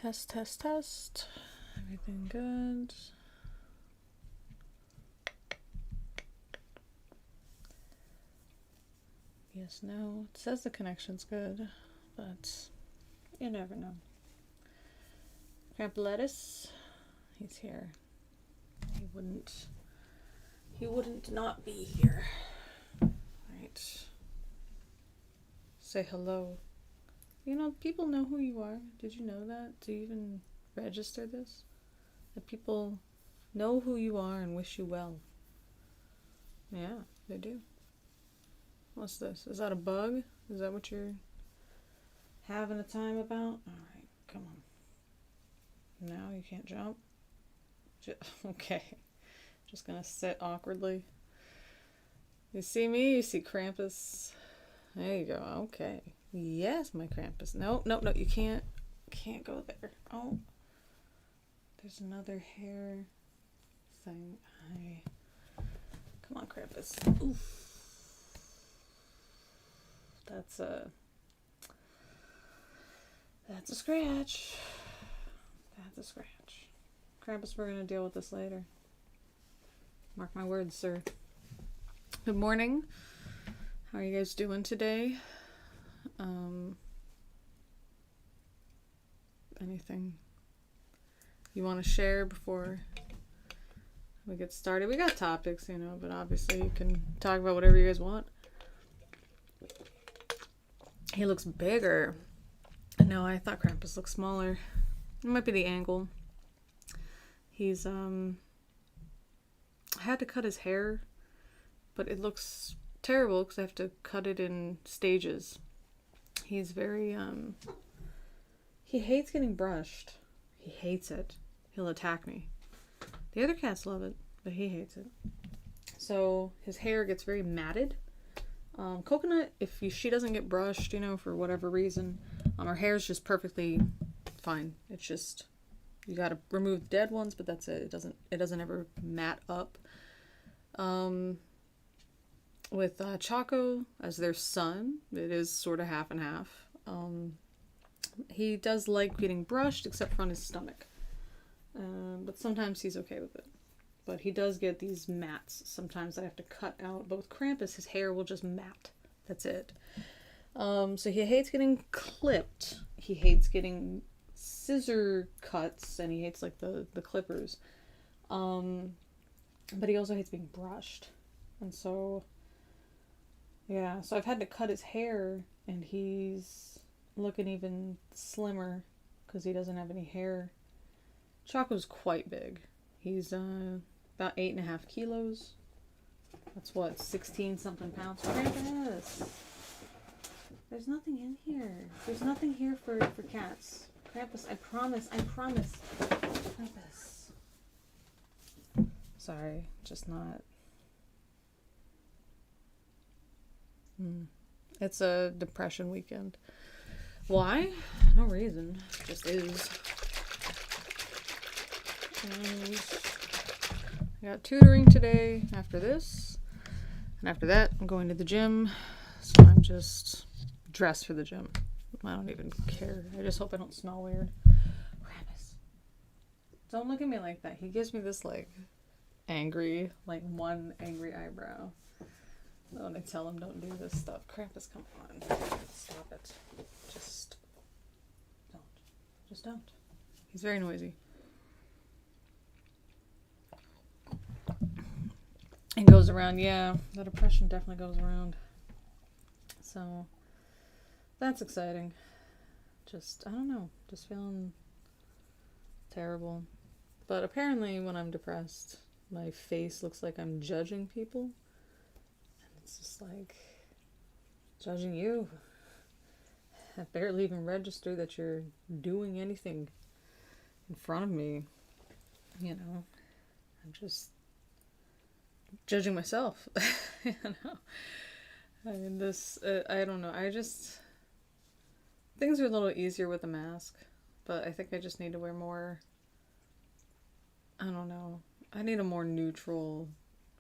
Test, test, test. Everything good? Yes, no. It says the connection's good, but you never know. Crampolettus, he's here. He wouldn't not be here. Right. Say hello. You know, people know who you are. Did you know that? Do you even register this? That people know who you are and wish you well. Yeah, they do. What's this? Is that a bug? Is that what you're having a time about? Alright, come on. Now you can't jump? Okay. Just gonna sit awkwardly. You see me? You see Krampus? There you go. Okay. Yes, my Krampus. No, you can't go there. Oh. There's another hair thing. Come on, Krampus. Oof. That's a scratch. That's a scratch. Krampus, we're gonna deal with this later. Mark my words, sir. Good morning. How are you guys doing today? Anything you want to share before we get started? We got topics, you know, but obviously you can talk about whatever you guys want. He looks bigger. No, I thought Krampus looked smaller. It might be the angle. He's, I had to cut his hair, but it looks terrible because I have to cut it in stages. He's very, he hates getting brushed. He hates it. He'll attack me. The other cats love it, but he hates it. So his hair gets very matted. Coconut, if she doesn't get brushed, you know, for whatever reason, her hair's just perfectly fine. It's just, you gotta remove the dead ones, but that's it. It doesn't ever mat up. With Choco as their son, it is sort of half and half. He does like getting brushed, except for on his stomach. But sometimes he's okay with it. But he does get these mats. Sometimes I have to cut out. But with Krampus, his hair will just mat. That's it. So he hates getting clipped. He hates getting scissor cuts. And he hates like the clippers. But he also hates being brushed. And so, yeah. So I've had to cut his hair. And he's looking even slimmer. Because he doesn't have any hair. Choco's quite big. He's about 8.5 kilos. That's what, 16 something pounds. Krampus! There's nothing in here. There's nothing here for cats. Krampus, I promise. Krampus. Sorry, just not. It's a depression weekend. Why? No reason. Just is. And I got tutoring today after this. And after that, I'm going to the gym. So I'm just dressed for the gym. I don't even care. I just hope I don't smell weird. Krampus. Don't look at me like that. He gives me this, like, angry, like, one angry eyebrow. When I tell him don't do this stuff. Krampus, come on. Stop it. Just don't. Just don't. He's very noisy. It goes around, yeah. The depression definitely goes around. So, that's exciting. Just, I don't know. Just feeling terrible. But apparently when I'm depressed, my face looks like I'm judging people. And it's just like, judging you. I barely even register that you're doing anything in front of me. You know, I'm just judging myself. You know, I mean, I don't know, things are a little easier with a mask, but I think I just need to wear more, I don't know, I need a more neutral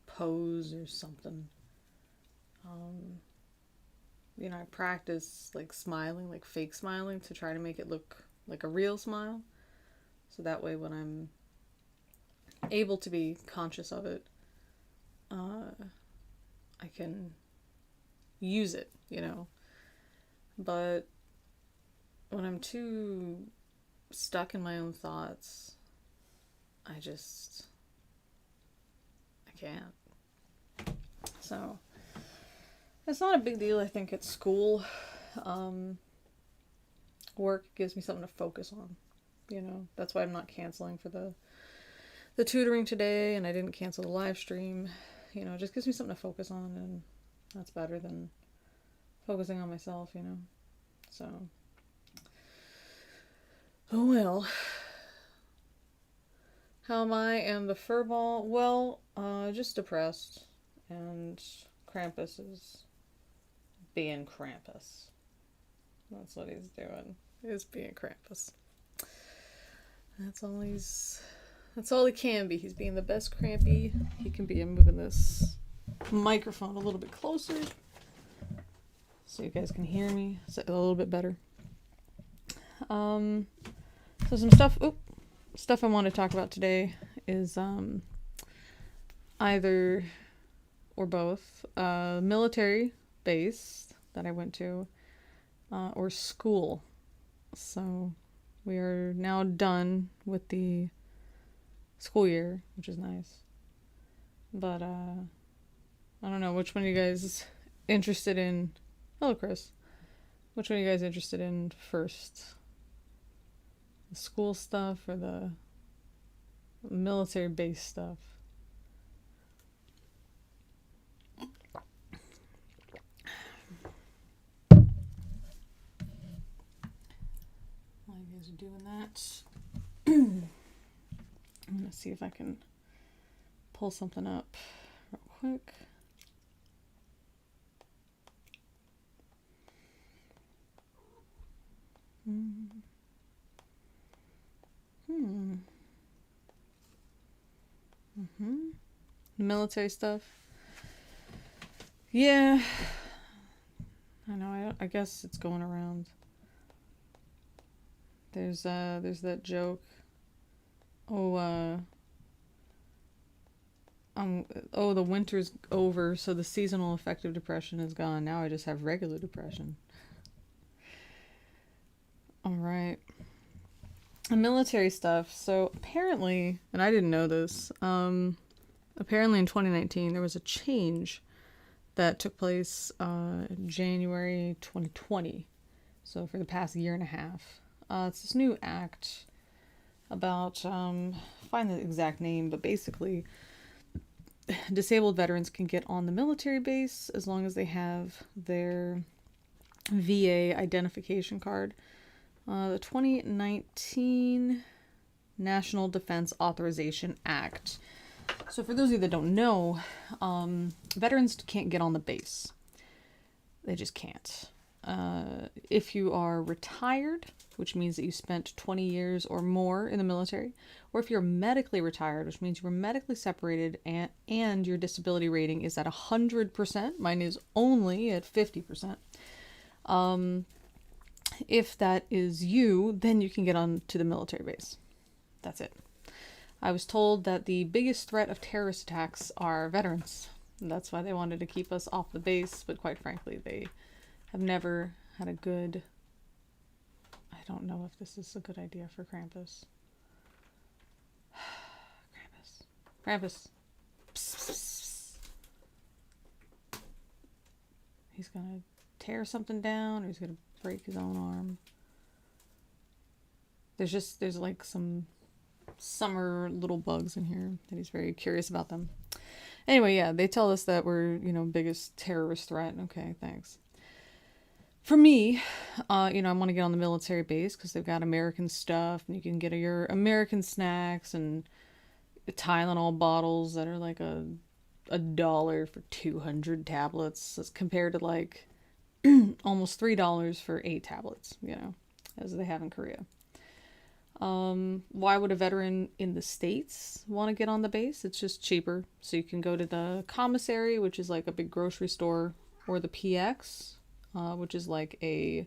pose or something. You know, I practice like smiling, like fake smiling, to try to make it look like a real smile, So that way when I'm able to be conscious of it, I can use it, you know. But when I'm too stuck in my own thoughts, I can't. So it's not a big deal, I think, at school. Work gives me something to focus on, you know. That's why I'm not canceling for the tutoring today, and I didn't cancel the live stream. You know, it just gives me something to focus on, and that's better than focusing on myself, you know. So, oh well. How am I and the furball? Well, just depressed, and Krampus is being Krampus. That's what he's doing. He's being Krampus. That's all he can be. He's being the best Krampy he can be. I'm moving this microphone a little bit closer so you guys can hear me a little bit better. So some stuff I want to talk about today is either or both military base that I went to or school. So we are now done with the school year, which is nice. But I don't know, which one are you guys interested in? Hello, Chris. Which one are you guys interested in first? The school stuff or the military base stuff? While you guys are doing that, I'm gonna see if I can pull something up real quick. Military stuff. Yeah. I know, I guess it's going around. There's that joke. The winter's over, so the seasonal affective depression is gone. Now I just have regular depression. Alright. Military stuff. So apparently, and I didn't know this, apparently in 2019 there was a change that took place January 2020. So for the past year and a half. It's this new act about, find the exact name, but basically disabled veterans can get on the military base as long as they have their VA identification card. The 2019 National Defense Authorization Act. So for those of you that don't know, veterans can't get on the base. They just can't. If you are retired, which means that you spent 20 years or more in the military, or if you're medically retired, which means you were medically separated and your disability rating is at 100%, mine is only at 50%. If that is you, then you can get on to the military base. That's it. I was told that the biggest threat of terrorist attacks are veterans. And that's why they wanted to keep us off the base, but quite frankly, they have never had a good... I don't know if this is a good idea for Krampus. Krampus. Psst, psst, psst. He's gonna tear something down, or he's gonna break his own arm. There's like some summer little bugs in here that he's very curious about them. Anyway, yeah, they tell us that we're, biggest terrorist threat. Okay, thanks. For me, I want to get on the military base because they've got American stuff, and you can get your American snacks and Tylenol bottles that are like $1 for 200 tablets, as compared to like almost $3 for 8 tablets, as they have in Korea. Why would a veteran in the States want to get on the base? It's just cheaper. So you can go to the commissary, which is like a big grocery store, or the PX, which is like a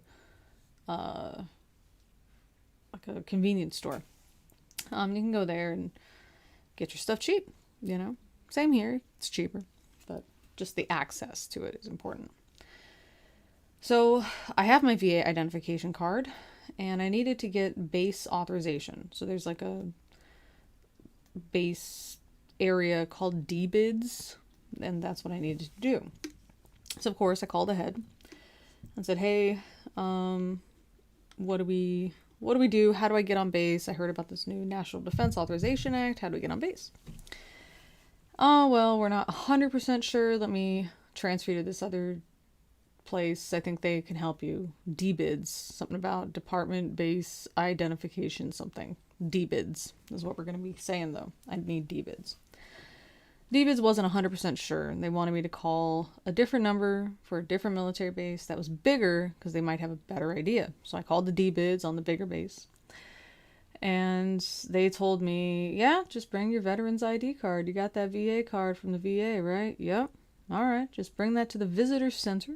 convenience store. You can go there and get your stuff cheap, you know. Same here, it's cheaper, but just the access to it is important. So I have my VA identification card, and I needed to get base authorization. So there's like a base area called DBIDS, and that's what I needed to do. So of course I called ahead and said, hey, what do we do? How do I get on base? I heard about this new National Defense Authorization Act. How do we get on base? Oh, well, we're not 100% sure. Let me transfer you to this other place. I think they can help you. DBIDS, something about Department Base Identification something. DBIDS is what we're going to be saying, though. I need DBIDS. DBIDS wasn't 100% sure. They wanted me to call a different number for a different military base that was bigger because they might have a better idea. So I called the DBIDS on the bigger base. And they told me, yeah, just bring your veteran's ID card. You got that VA card from the VA, right? Yep. All right. Just bring that to the visitor center.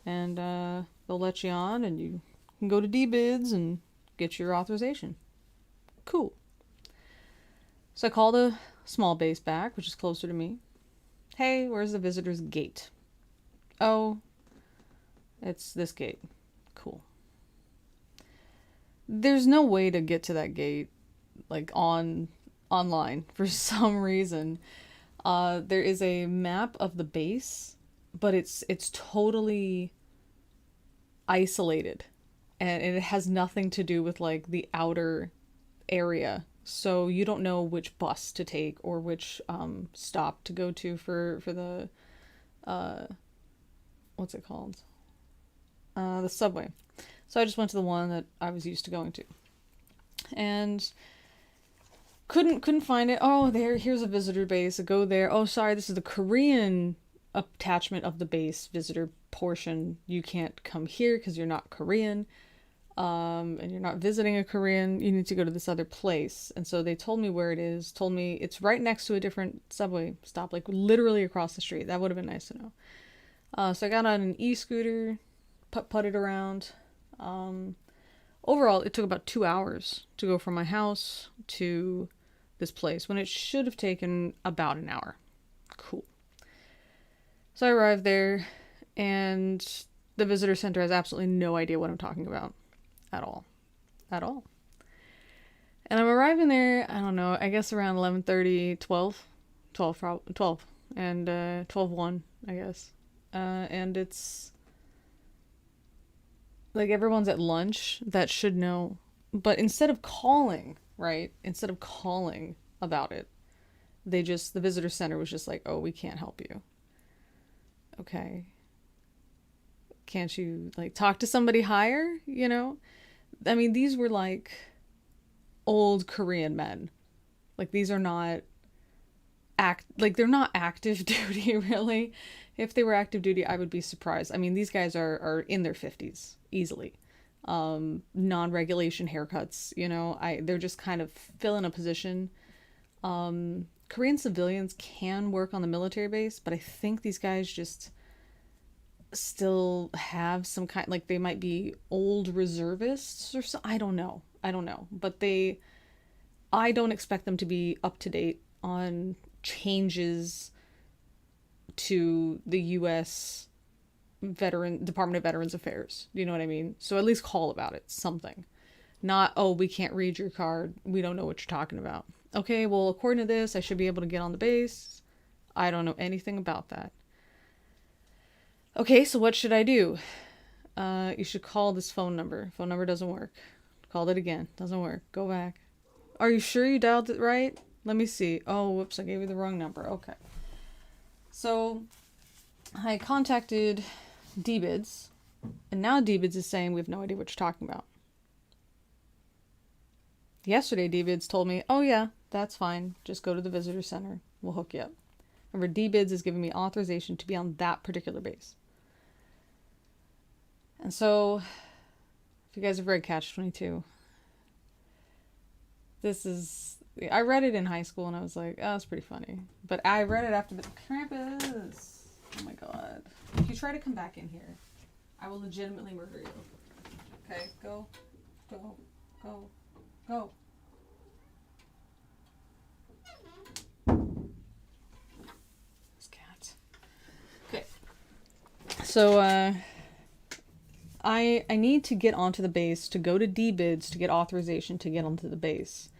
And they'll let you on and you can go to DBIDS and get your authorization. Cool. So I called a small base back, which is closer to me. Hey, where's the visitor's gate? Oh, it's this gate. Cool. There's no way to get to that gate, like online for some reason. There is a map of the base, but it's totally isolated, and it has nothing to do with like the outer area. So you don't know which bus to take or which stop to go to for the what's it called? The subway. So I just went to the one that I was used to going to. And couldn't find it. Oh, here's a visitor base. I go there. Oh, sorry, this is the Korean attachment of the base visitor portion. You can't come here because you're not Korean. And you're not visiting a Korean. You need to go to this other place. And so they told me where it is. Told me it's right next to a different subway stop, like literally across the street. That would have been nice to know. So I got on an e-scooter, putted around. Overall, it took about 2 hours to go from my house to this place when it should have taken about an hour. Cool. So I arrived there, and the visitor center has absolutely no idea what I'm talking about at all. And I'm arriving there, I don't know, I guess around 11:30, 12, and 12:01, I guess. And it's like everyone's at lunch that should know. But instead of calling about it, the visitor center was just like, oh, we can't help you. Okay. Can't you like talk to somebody higher? You know? I mean, these were like old Korean men. Like these are not they're not active duty really. If they were active duty, I would be surprised. I mean, these guys are in their 50s easily. Non-regulation haircuts, you know, they're just kind of filling a position. Korean civilians can work on the military base, but I think these guys just still have some kind, like they might be old reservists or so. I don't know. But I don't expect them to be up to date on changes to the U.S. Department of Veterans Affairs. You know what I mean? So at least call about it, something. Not, oh, we can't read your card. We don't know what you're talking about. Okay, well, according to this, I should be able to get on the base. I don't know anything about that. Okay, so what should I do? You should call this phone number. Phone number doesn't work. Called it again. Doesn't work. Go back. Are you sure you dialed it right? Let me see. Oh, whoops, I gave you the wrong number. Okay. So I contacted DBIDS, and now DBIDS is saying we have no idea what you're talking about. Yesterday, DBIDS told me, oh yeah, that's fine. Just go to the visitor center. We'll hook you up. Remember, DBIDS is giving me authorization to be on that particular base. And so, if you guys have read Catch-22, I read it in high school and I was like, oh, it's pretty funny. But I read it after the Krampus. Oh my god. If you try to come back in here, I will legitimately murder you. Okay, go. So, I need to get onto the base to go to DBIDS to get authorization to get onto the base.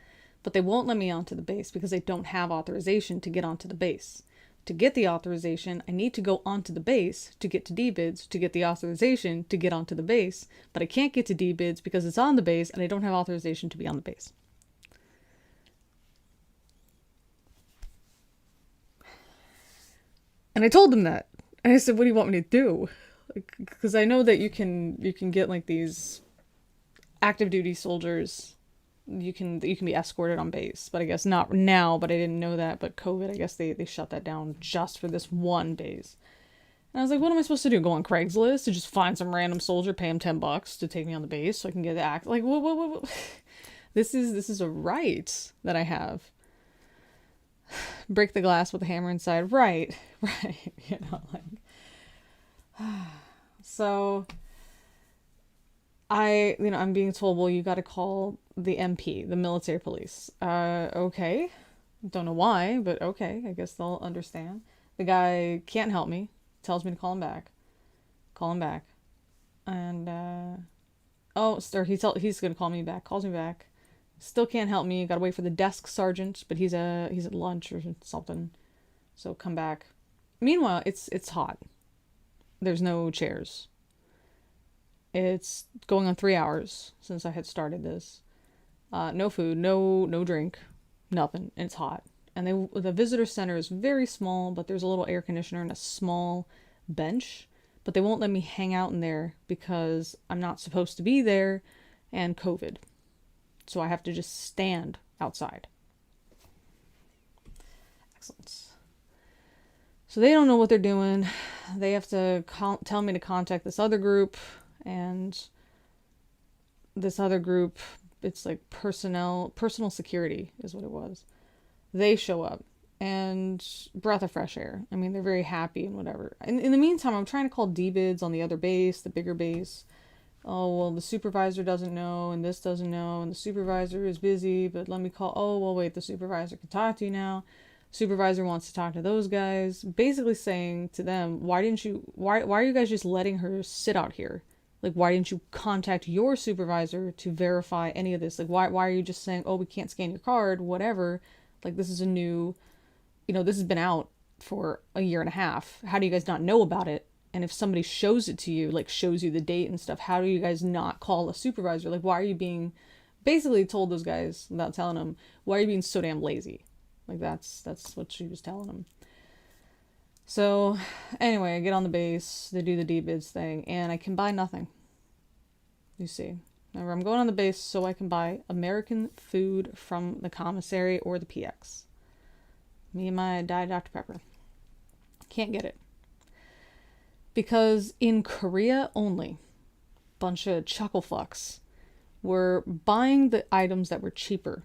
But they won't let me onto the base because they don't have authorization to get onto the base. To get the authorization, I need to go onto the base to get to DBIDS to get the authorization to get onto the base. But I can't get to DBIDS because it's on the base and I don't have authorization to be on the base. And I told them that. And I said, what do you want me to do? Because I know that you can get like these active duty soldiers. You can be escorted on base, but I guess not now. But I didn't know that. But COVID, I guess they shut that down just for this one base. And I was like, what am I supposed to do? Go on Craigslist to just find some random soldier, pay him $10 to take me on the base so I can get the act? Like, what? This is a right that I have. Break the glass with a hammer inside. Right. You know, like. So I'm being told, well, you got to call the MP, the military police. Okay. Don't know why, but okay. I guess they'll understand. The guy can't help me. Tells me to call him back. Call him back. And, he's going to call me back. Calls me back. Still can't help me. Gotta wait for the desk sergeant, but he's at lunch or something. So come back. Meanwhile, it's hot. There's no chairs. It's going on 3 hours since I had started this. No food, no drink, nothing. And it's hot. And the visitor center is very small, but there's a little air conditioner and a small bench. But they won't let me hang out in there because I'm not supposed to be there and COVID. So I have to just stand outside. Excellent. So they don't know what they're doing. They have to tell me to contact this other group. And this other group, it's like personal security is what it was. They show up. And breath of fresh air. I mean, they're very happy and whatever. In the meantime, I'm trying to call DBIDS on the other base, the bigger base. Oh, well, the supervisor doesn't know, and this doesn't know, and the supervisor is busy, but let me call. Oh, well, wait, the supervisor can talk to you now. Supervisor wants to talk to those guys. Basically saying to them, why are you guys just letting her sit out here? Like, why didn't you contact your supervisor to verify any of this? Like, why are you just saying, oh, we can't scan your card, whatever. Like, this is a new, this has been out for a year and a half. How do you guys not know about it? And if somebody shows it to you, like shows you the date and stuff, how do you guys not call a supervisor? Like, why are you being, basically told those guys without telling them, why are you being so damn lazy? Like, that's what she was telling them. So anyway, I get on the base, they do the DBIDS thing, and I can buy nothing. You see. Remember, I'm going on the base so I can buy American food from the commissary or the PX. Me and my Diet Dr. Pepper. Can't get it. Because in Korea only, bunch of chuckle fucks were buying the items that were cheaper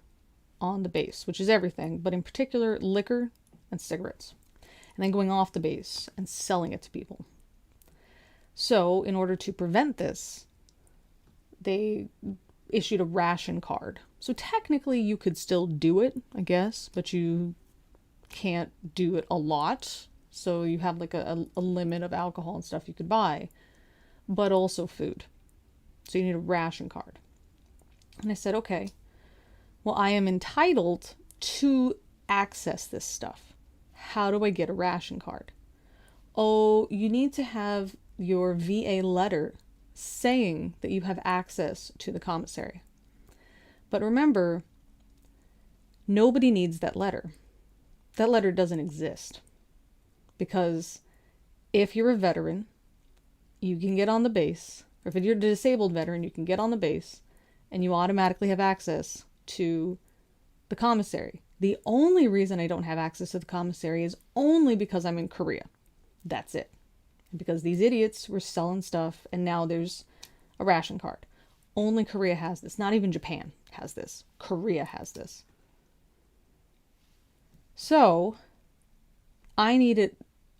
on the base, which is everything, but in particular liquor and cigarettes, and then going off the base and selling it to people. So in order to prevent this, they issued a ration card. So technically you could still do it, I guess, but you can't do it a lot. So you have like a limit of alcohol and stuff you could buy, but also food. So you need a ration card. And I said, okay, well, I am entitled to access this stuff. How do I get a ration card? Oh, you need to have your VA letter saying that you have access to the commissary. But remember, nobody needs that letter. That letter doesn't exist. Because if you're a veteran, you can get on the base, or if you're a disabled veteran, you can get on the base, and you automatically have access to the commissary. The only reason I don't have access to the commissary is only because I'm in Korea. That's it. Because these idiots were selling stuff, and now there's a ration card. Only Korea has this. Not even Japan has this. Korea has this. So I need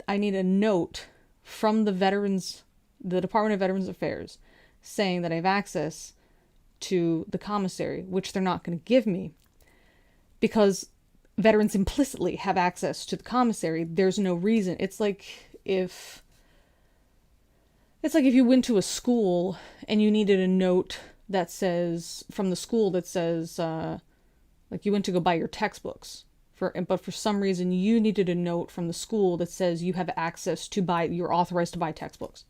a note from the Department of Veterans Affairs saying that I have access to the commissary, which they're not going to give me because veterans implicitly have access to the commissary. There's no reason. It's like if It's like if you went to a school and you needed a note that says, from the school that says, like you went to go buy your textbooks. But for some reason you needed a note from the school that says you have access to buy, you're authorized to buy textbooks.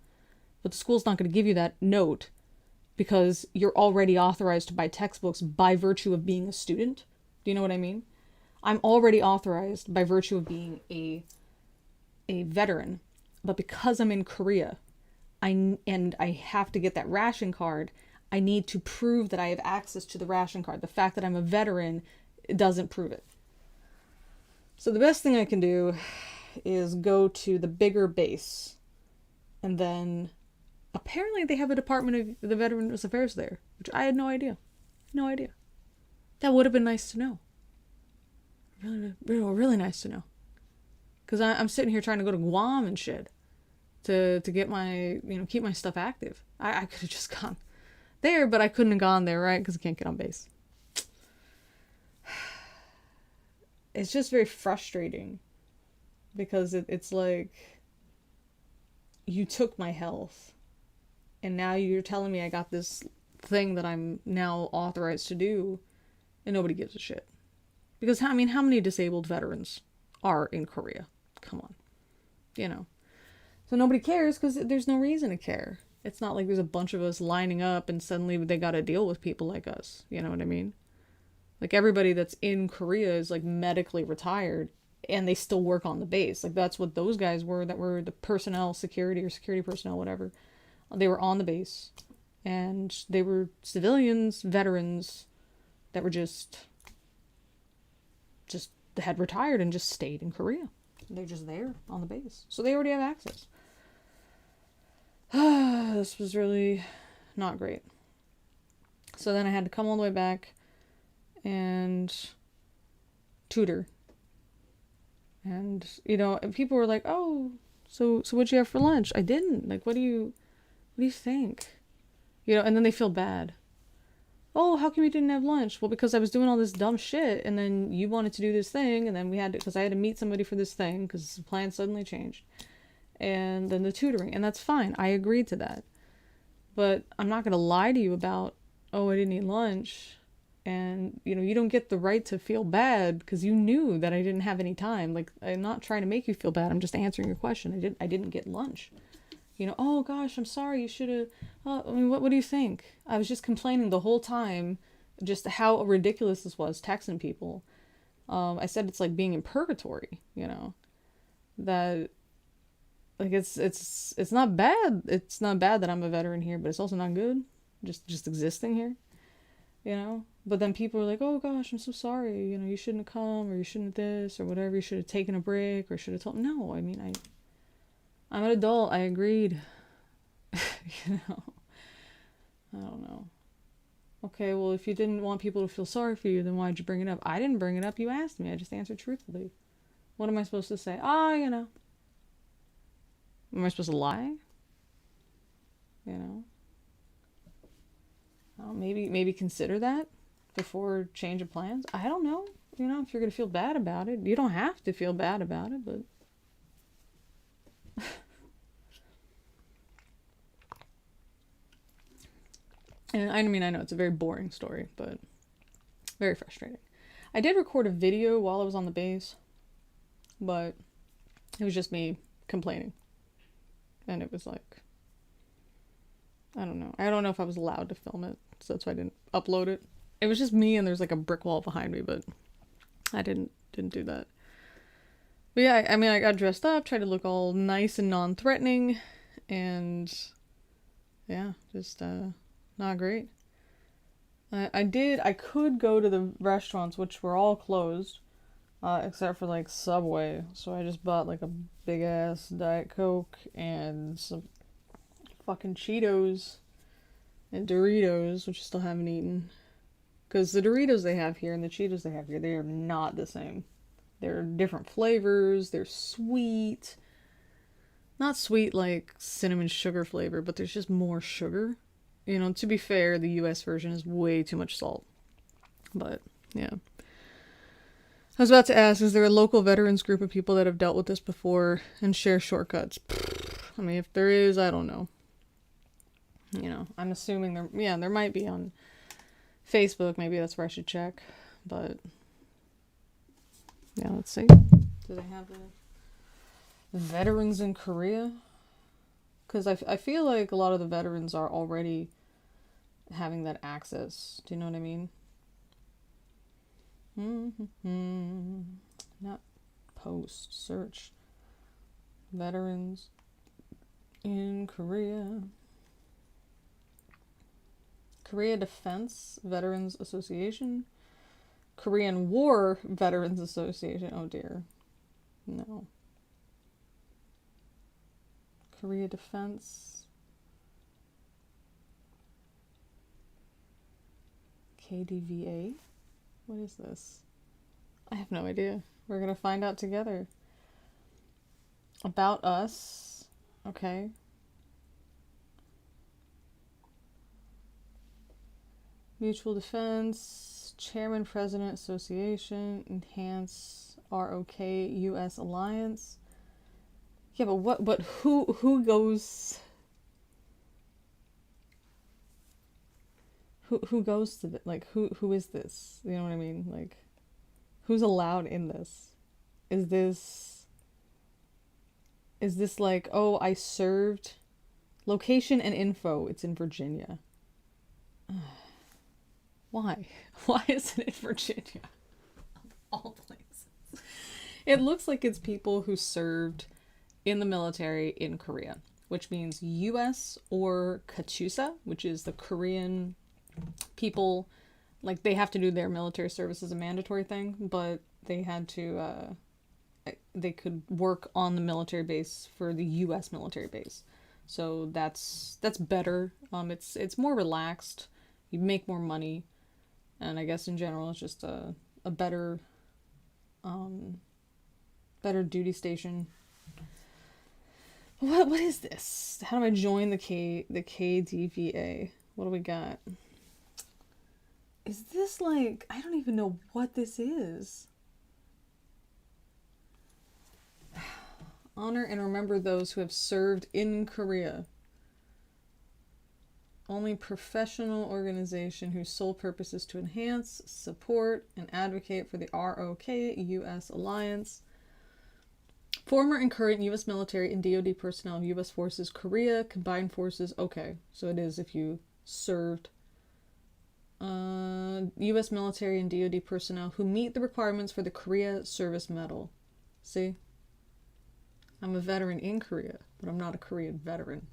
But the school's not going to give you that note because you're already authorized to buy textbooks by virtue of being a student. Do you know what I mean? I'm already authorized by virtue of being a veteran. But because I'm in Korea, I have to get that ration card, I need to prove that I have access to the ration card. The fact that I'm a veteran doesn't prove it. So the best thing I can do is go to the bigger base. And then apparently they have a Department of the Veterans Affairs there, which I had no idea. No idea. That would have been nice to know. Really, really, really nice to know. Because I'm sitting here trying to go to Guam and shit to get my, keep my stuff active. I could have just gone there, but I couldn't have gone there, right? Because I can't get on base. It's just very frustrating because it's like you took my health and now you're telling me I got this thing that I'm now authorized to do and nobody gives a shit. Because, how many disabled veterans are in Korea? Come on. So nobody cares because there's no reason to care. It's not like there's a bunch of us lining up and suddenly they got to deal with people like us. You know what I mean? Like everybody that's in Korea is like medically retired and they still work on the base. Like that's what those guys were that were the personnel, security personnel, whatever. They were on the base and they were civilians, veterans that were just had retired and just stayed in Korea. They're just there on the base. So they already have access. This was really not great. So then I had to come all the way back and tutor. And, and people were like, oh, so what'd you have for lunch? I didn't. Like, what do you think? And then they feel bad. Oh, how come you didn't have lunch? Well, because I was doing all this dumb shit, and then you wanted to do this thing, and then because I had to meet somebody for this thing, because the plan suddenly changed. And then the tutoring, and that's fine. I agreed to that. But I'm not going to lie to you about, oh, I didn't eat lunch. And, you don't get the right to feel bad, because you knew that I didn't have any time. Like, I'm not trying to make you feel bad. I'm just answering your question. I didn't get lunch. Oh gosh, I'm sorry, you should have, what do you think? I was just complaining the whole time, just how ridiculous this was, texting people. I said it's like being in purgatory, that, like, it's not bad. It's not bad that I'm a veteran here, but it's also not good, just existing here, But then people are like, oh gosh, I'm so sorry, you shouldn't have come, or you shouldn't have this, or whatever, you should have taken a break, or should have told, no, I'm an adult. I agreed. I don't know. Okay, well, if you didn't want people to feel sorry for you, then why'd you bring it up? I didn't bring it up. You asked me. I just answered truthfully. What am I supposed to say? Am I supposed to lie? Maybe consider that before change of plans. I don't know. If you're going to feel bad about it. You don't have to feel bad about it, but... And I know it's a very boring story, but very frustrating. I did record a video while I was on the base, but it was just me complaining. And it was like, I don't know. I don't know if I was allowed to film it, so that's why I didn't upload it. It was just me and there's like a brick wall behind me, but I didn't do that. But yeah, I got dressed up, tried to look all nice and non-threatening, and yeah, just, not great. I could go to the restaurants, which were all closed, except for like Subway. So I just bought like a big ass Diet Coke and some fucking Cheetos and Doritos, which I still haven't eaten. Because the Doritos they have here and the Cheetos they have here, they are not the same. They're different flavors, they're sweet. Not sweet like cinnamon sugar flavor, but there's just more sugar. To be fair, the US version is way too much salt. But, yeah. I was about to ask, is there a local veterans group of people that have dealt with this before and share shortcuts? If there is, I don't know. You know, I'm assuming there might be on Facebook. Maybe that's where I should check. But yeah, let's see. Do they have the veterans in Korea? Because I feel like a lot of the veterans are already having that access. Do you know what I mean? Not post, search. Veterans in Korea. Korea Defense Veterans Association. Korean War Veterans Association. Oh dear. No. Korea Defense. KDVA. What is this? I have no idea. We're gonna find out together. About Us. Okay. Mutual Defense. Chairman President Association. Enhance ROK US Alliance. Yeah, but who goes... Who goes to like who is this? You know what I mean? Like, who's allowed in this? Is this like, oh, I served? Location and info, it's in Virginia. Why? Why is it in Virginia? All places. It looks like it's people who served in the military in Korea, which means US or KACHUSA, which is the Korean people. Like, they have to do their military service as a mandatory thing, but they had to they could work on the military base for the US military base. So that's better. It's more relaxed. You make more money, and I guess in general it's just a better better duty station. What is this? How do I join the KDVA? What do we got? Is this like, I don't even know what this is. Honor and remember those who have served in Korea. Only professional organization whose sole purpose is to enhance, support, and advocate for the ROK US Alliance. Former and current U.S. military and DoD personnel of U.S. Forces, Korea, Combined Forces. Okay, so it is if you served. U.S. military and DoD personnel who meet the requirements for the Korea Service Medal. See? I'm a veteran in Korea, but I'm not a Korean veteran.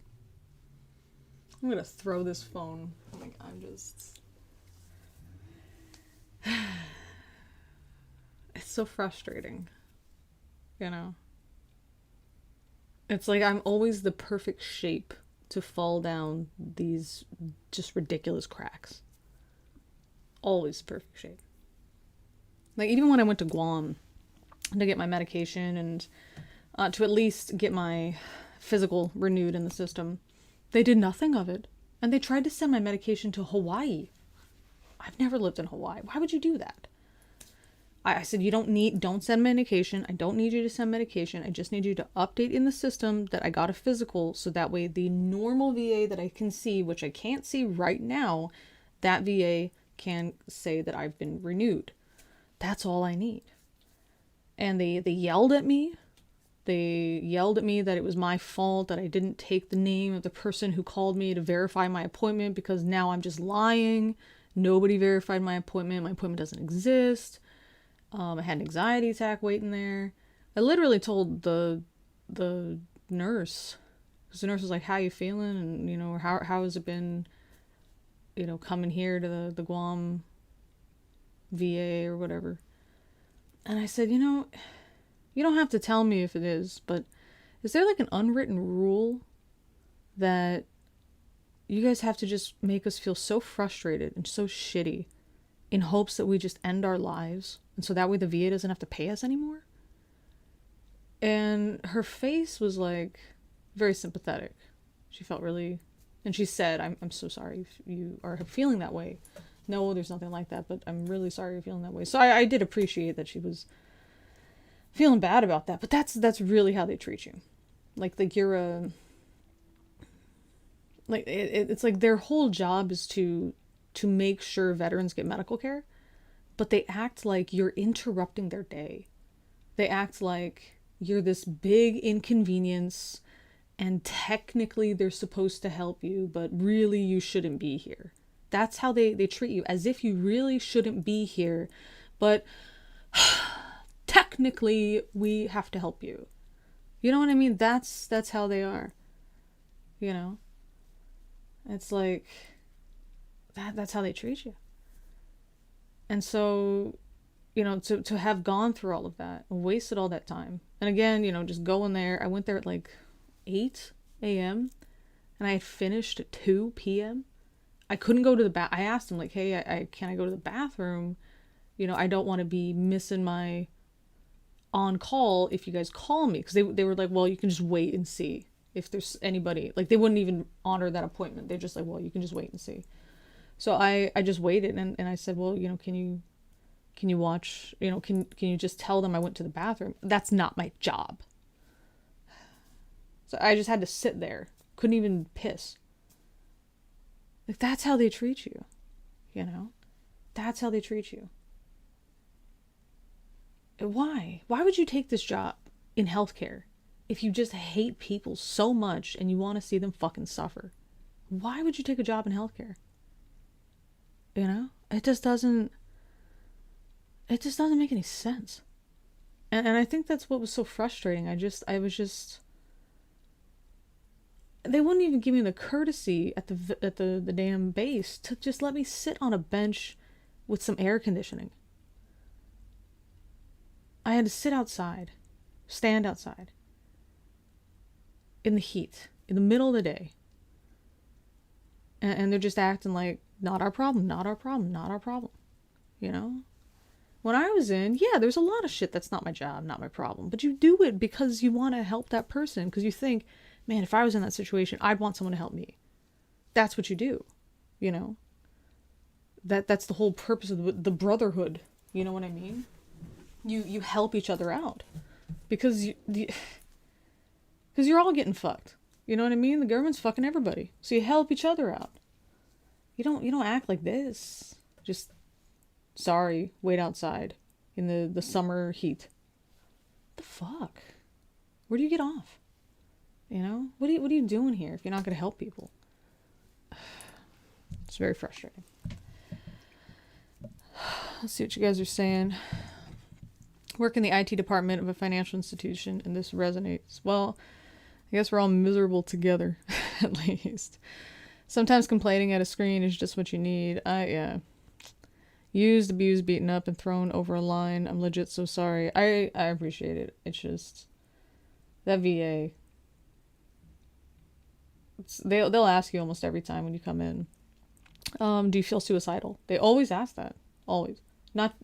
I'm gonna throw this phone. Like, I'm just... It's so frustrating. You know? It's like I'm always the perfect shape to fall down these just ridiculous cracks. Always the perfect shape. Like, even when I went to Guam to get my medication and to at least get my physical renewed in the system, they did nothing of it. And they tried to send my medication to Hawaii. I've never lived in Hawaii. Why would you do that? I said, don't send medication. I don't need you to send medication. I just need you to update in the system that I got a physical, so that way the normal VA that I can see, which I can't see right now, that VA can say that I've been renewed. That's all I need. And they yelled at me. They yelled at me that it was my fault, that I didn't take the name of the person who called me to verify my appointment, because now I'm just lying. Nobody verified my appointment. My appointment doesn't exist. I had an anxiety attack waiting there. I literally told the nurse, because the nurse was like, how you feeling? And, you know, how has it been, you know, coming here to the Guam VA or whatever. And I said, you know, you don't have to tell me if it is, but is there like an unwritten rule that you guys have to just make us feel so frustrated and so shitty in hopes that we just end our lives, and so that way the VA doesn't have to pay us anymore? And her face was like very sympathetic. She felt really, and she said, I'm so sorry if you are feeling that way. No, there's nothing like that, but I'm really sorry you're feeling that way. So I did appreciate that she was feeling bad about that, but that's really how they treat you. Like you're like it's like their whole job is to make sure veterans get medical care, but they act like you're interrupting their day. They act like you're this big inconvenience, and technically they're supposed to help you, but really you shouldn't be here. That's how they treat you, as if you really shouldn't be here, but technically we have to help you. You know what I mean? That's how they are. You know? It's like that's how they treat you. And so, you know, to have gone through all of that, wasted all that time. And again, you know, just going there. I went there at like 8 a.m. and I had finished at 2 p.m. I couldn't go to the I asked him, like, hey, I can I go to the bathroom? You know, I don't want to be missing my on call if you guys call me. Because they were like, well, you can just wait and see if there's anybody. Like, they wouldn't even honor that appointment. They're just like, well, you can just wait and see. So I just waited, and I said, well, you know, can you watch, you know, can you just tell them I went to the bathroom? That's not my job. So I just had to sit there. Couldn't even piss. Like, that's how they treat you, you know? That's how they treat you. Why? Why would you take this job in healthcare if you just hate people so much and you want to see them fucking suffer? Why would you take a job in healthcare? You know? It just doesn't make any sense. And I think that's what was so frustrating. They wouldn't even give me the courtesy at the damn base to just let me sit on a bench with some air conditioning. I had to sit outside, stand outside, in the heat, in the middle of the day. And they're just acting like, not our problem, not our problem, not our problem. You know? When I was in, yeah, there's a lot of shit that's not my job, not my problem. But you do it because you want to help that person. Because you think, man, if I was in that situation, I'd want someone to help me. That's what you do. You know? That's the whole purpose of the brotherhood. You know what I mean? You help each other out. Because you're all getting fucked. You know what I mean? The government's fucking everybody. So you help each other out. You don't act like this. Just, sorry, wait outside in the summer heat. What the fuck? Where do you get off? You know? What are you doing here if you're not going to help people? It's very frustrating. Let's see what you guys are saying. Work in the IT department of a financial institution, and this resonates. Well, I guess we're all miserable together, at least. Sometimes complaining at a screen is just what you need. Yeah. Used, abused, beaten up, and thrown over a line. I'm legit so sorry. I appreciate it. It's just... that VA... They'll ask you almost every time when you come in. Do you feel suicidal? They always ask that. Always.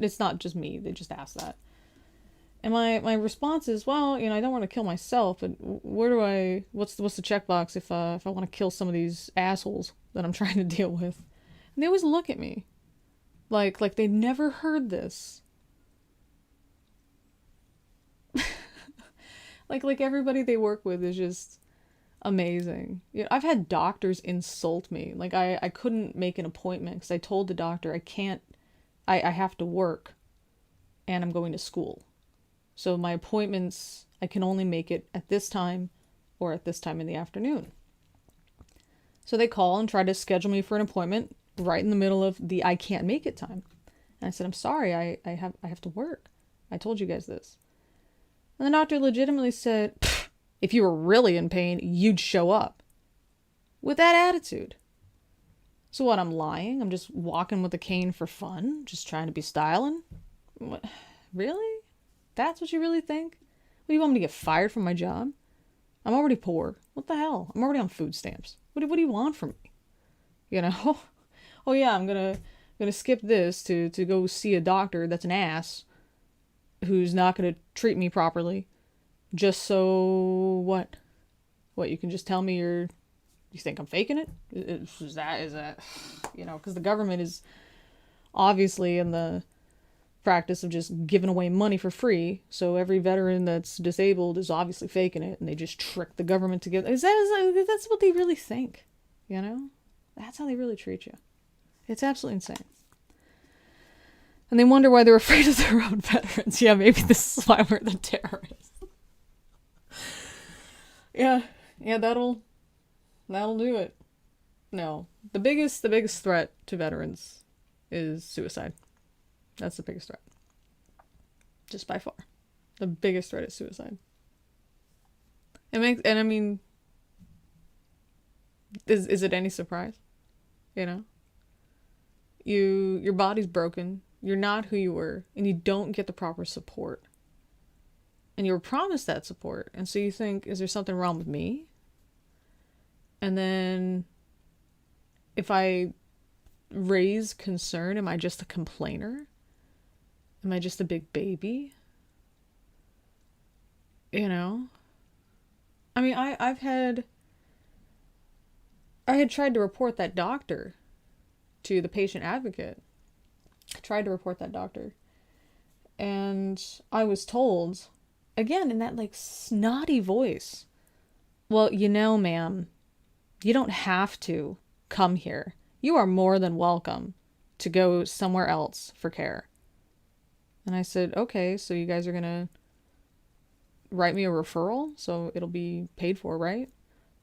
It's not just me. They just ask that. And my response is, well, you know, I don't want to kill myself, but what's the checkbox if I want to kill some of these assholes that I'm trying to deal with? And they always look at me like they never heard this. like everybody they work with is just amazing. You know, I've had doctors insult me. Like I couldn't make an appointment because I told the doctor I have to work and I'm going to school. So my appointments, I can only make it at this time or at this time in the afternoon. So they call and try to schedule me for an appointment right in the middle of the I can't make it time. And I said, I'm sorry, I have to work. I told you guys this. And the doctor legitimately said, if you were really in pain, you'd show up. With that attitude. So what, I'm lying? I'm just walking with a cane for fun? Just trying to be styling? What? Really? That's what you really think? What, do you want me to get fired from my job? I'm already poor. What the hell? I'm already on food stamps. What do you want from me? You know? Oh yeah, I'm gonna skip this to go see a doctor that's an ass who's not gonna treat me properly. Just so what? What, you can just tell me you think I'm faking it? Is that, you know, because the government is obviously in the practice of just giving away money for free. So every veteran that's disabled is obviously faking it, and they just trick the government to give. That's what they really think. You know? That's how they really treat you. It's absolutely insane. And they wonder why they're afraid of their own veterans. Yeah, maybe this is why we're the terrorists. Yeah, that'll do it. No, the biggest threat to veterans is suicide. That's the biggest threat. Just by far. The biggest threat is suicide. Is it any surprise? You know? Your body's broken, you're not who you were, and you don't get the proper support. And you were promised that support, and so you think, is there something wrong with me? And then if I raise concern, am I just a complainer? Am I just a big baby? You know? I mean, I had tried to report that doctor to the patient advocate. I tried to report that doctor. And I was told, again, in that like snotty voice, well, you know, ma'am, you don't have to come here. You are more than welcome to go somewhere else for care. And I said, okay, so you guys are going to write me a referral so it'll be paid for, right?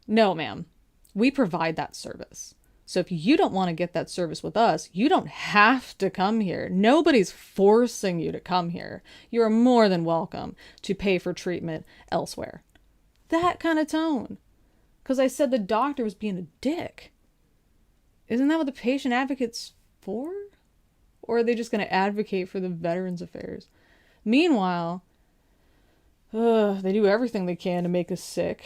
No, ma'am. We provide that service. So if you don't want to get that service with us, you don't have to come here. Nobody's forcing you to come here. You are more than welcome to pay for treatment elsewhere. That kind of tone. Because I said the doctor was being a dick. Isn't that what the patient advocate's for? Or are they just going to advocate for the Veterans Affairs? Meanwhile, they do everything they can to make us sick.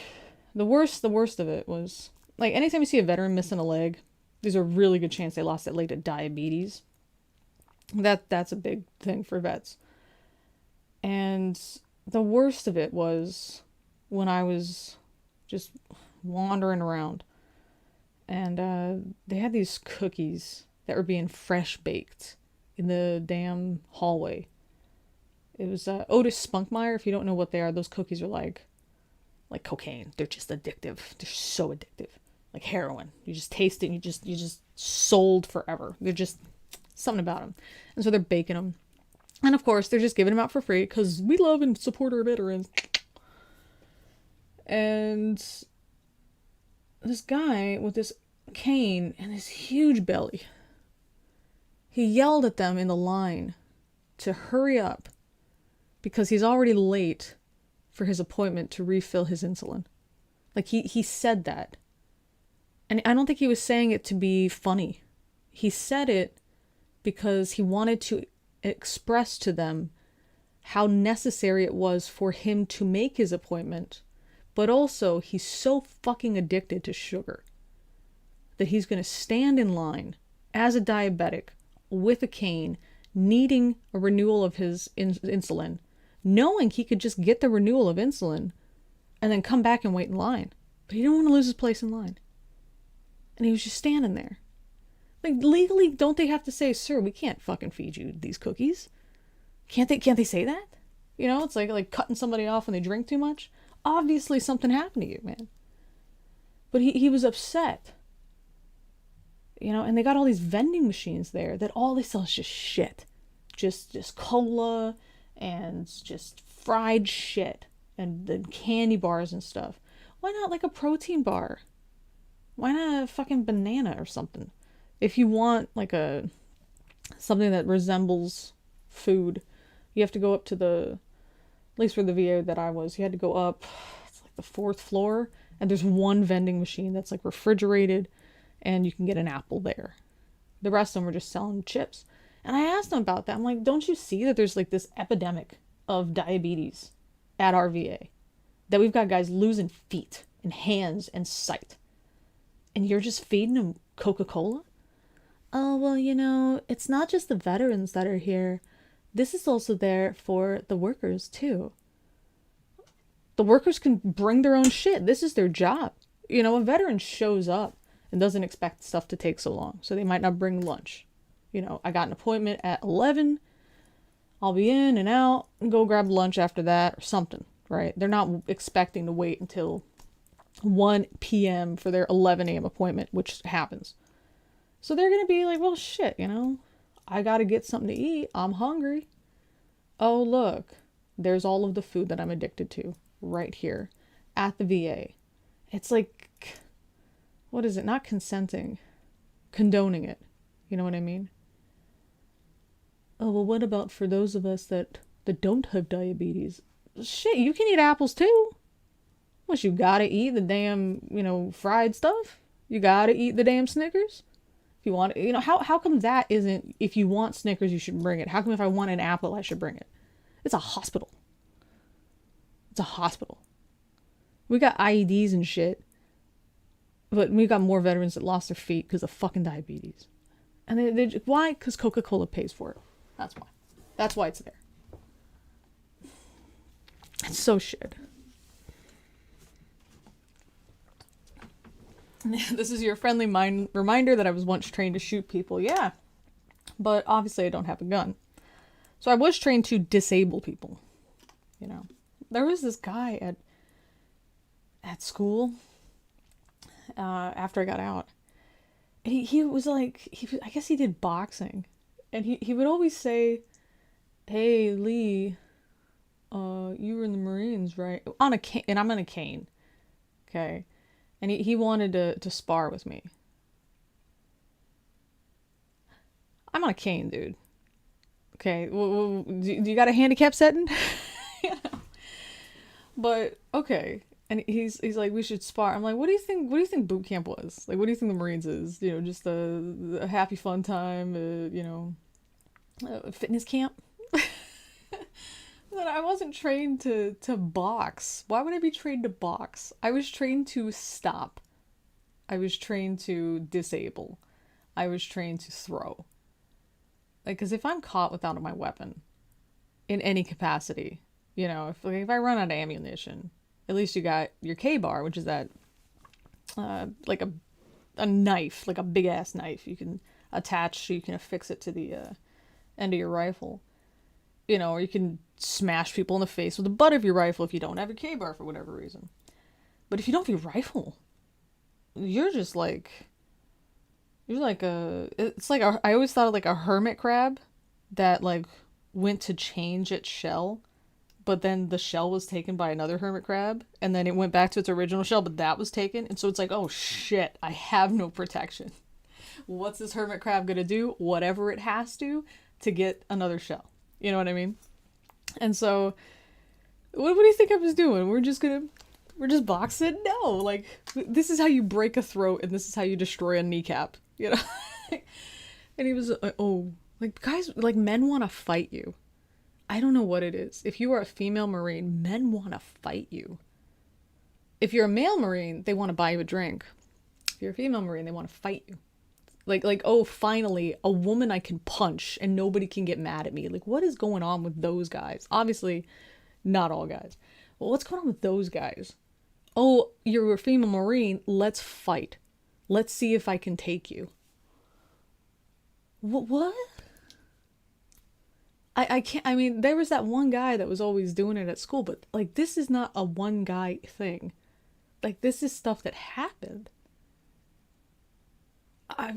The worst of it was, like, anytime you see a veteran missing a leg, there's a really good chance they lost that leg to diabetes. That's a big thing for vets. And the worst of it was when I was just wandering around, and they had these cookies that were being fresh baked in the damn hallway. It was Otis Spunkmeyer. If you don't know what they are, those cookies are like cocaine. They're just addictive. They're so addictive. Like heroin. You just taste it and you just sold forever. They're just something about them. And so they're baking them. And of course, they're just giving them out for free because we love and support our veterans. And this guy with this cane and this huge belly, he yelled at them in the line to hurry up because he's already late for his appointment to refill his insulin. Like, he said that. And I don't think he was saying it to be funny. He said it because he wanted to express to them how necessary it was for him to make his appointment. But also, he's so fucking addicted to sugar that he's going to stand in line as a diabetic with a cane, needing a renewal of his insulin, knowing he could just get the renewal of insulin and then come back and wait in line. But he didn't want to lose his place in line. And he was just standing there. Like, legally, don't they have to say, sir, we can't fucking feed you these cookies? Can't they say that? You know, it's like cutting somebody off when they drink too much. Obviously something happened to you, man. But he was upset. You know, and they got all these vending machines there that all they sell is just shit. Just cola and just fried shit and candy bars and stuff. Why not like a protein bar? Why not a fucking banana or something? If you want like something that resembles food, you have to go up to at least for the VA that I was, you had to go up, it's like the 4th floor, and there's one vending machine that's like refrigerated, and you can get an apple there. The rest of them were just selling chips. And I asked them about that. I'm like, don't you see that there's like this epidemic of diabetes at our VA? That we've got guys losing feet and hands and sight. And you're just feeding them Coca-Cola? Oh, well, you know, it's not just the veterans that are here. This is also there for the workers, too. The workers can bring their own shit. This is their job. You know, a veteran shows up and doesn't expect stuff to take so long. So they might not bring lunch. You know, I got an appointment at 11. I'll be in and out and go grab lunch after that or something, right? They're not expecting to wait until 1 p.m. for their 11 a.m. appointment, which happens. So they're going to be like, well, shit, you know, I got to get something to eat. I'm hungry. Oh, look, there's all of the food that I'm addicted to right here at the VA. It's like, what is it? Not consenting, condoning it. You know what I mean? Oh, well, what about for those of us that don't have diabetes? Shit, you can eat apples too. What, you gotta eat the damn, fried stuff? You gotta eat the damn Snickers? If you want, how come that isn't, if you want Snickers, you should bring it? How come if I want an apple, I should bring it? It's a hospital. It's a hospital. We got IEDs and shit, but we got more veterans that lost their feet because of fucking diabetes. And why? Because Coca-Cola pays for it. That's why. That's why it's there. It's so shit. This is your friendly reminder that I was once trained to shoot people. Yeah. But obviously I don't have a gun. So I was trained to disable people. There was this guy at school after I got out. And he was like, I guess he did boxing. And he would always say, hey, Lee, you were in the Marines, right? On a cane, and I'm on a cane. Okay. And he wanted to spar with me. I'm on a cane, dude. Okay. Well, do you got a handicap setting? But, okay. And he's like, we should spar. I'm like, what do you think boot camp was? Like, what do you think the Marines is? Just a happy fun time, fitness camp? But I wasn't trained to box. Why would I be trained to box? I was trained to stop. I was trained to disable. I was trained to throw. Like, because if I'm caught without my weapon, in any capacity, if I run out of ammunition, at least you got your K-bar, which is that, like a knife, like a big-ass knife you can attach so you can affix it to the end of your rifle. Or you can smash people in the face with the butt of your rifle if you don't have your K-bar for whatever reason. But if you don't have your rifle, you're just like... I always thought of like a hermit crab that like went to change its shell, but then the shell was taken by another hermit crab, and then it went back to its original shell, but that was taken, and so it's like, oh shit, I have no protection. What's this hermit crab gonna do? Whatever it has to get another shell. You know what I mean? And so, what do you think I was doing? We're just boxing? No, like, this is how you break a throat, and this is how you destroy a kneecap, And he was, guys, like, men want to fight you. I don't know what it is. If you are a female Marine, men want to fight you. If you're a male Marine, they want to buy you a drink. If you're a female Marine, they want to fight you. Like, oh, finally, a woman I can punch and nobody can get mad at me. Like, what is going on with those guys? Obviously, not all guys. Well, what's going on with those guys? Oh, you're a female Marine, let's fight. Let's see if I can take you. What? I can't, there was that one guy that was always doing it at school, but, like, this is not a one guy thing. Like, this is stuff that happened. How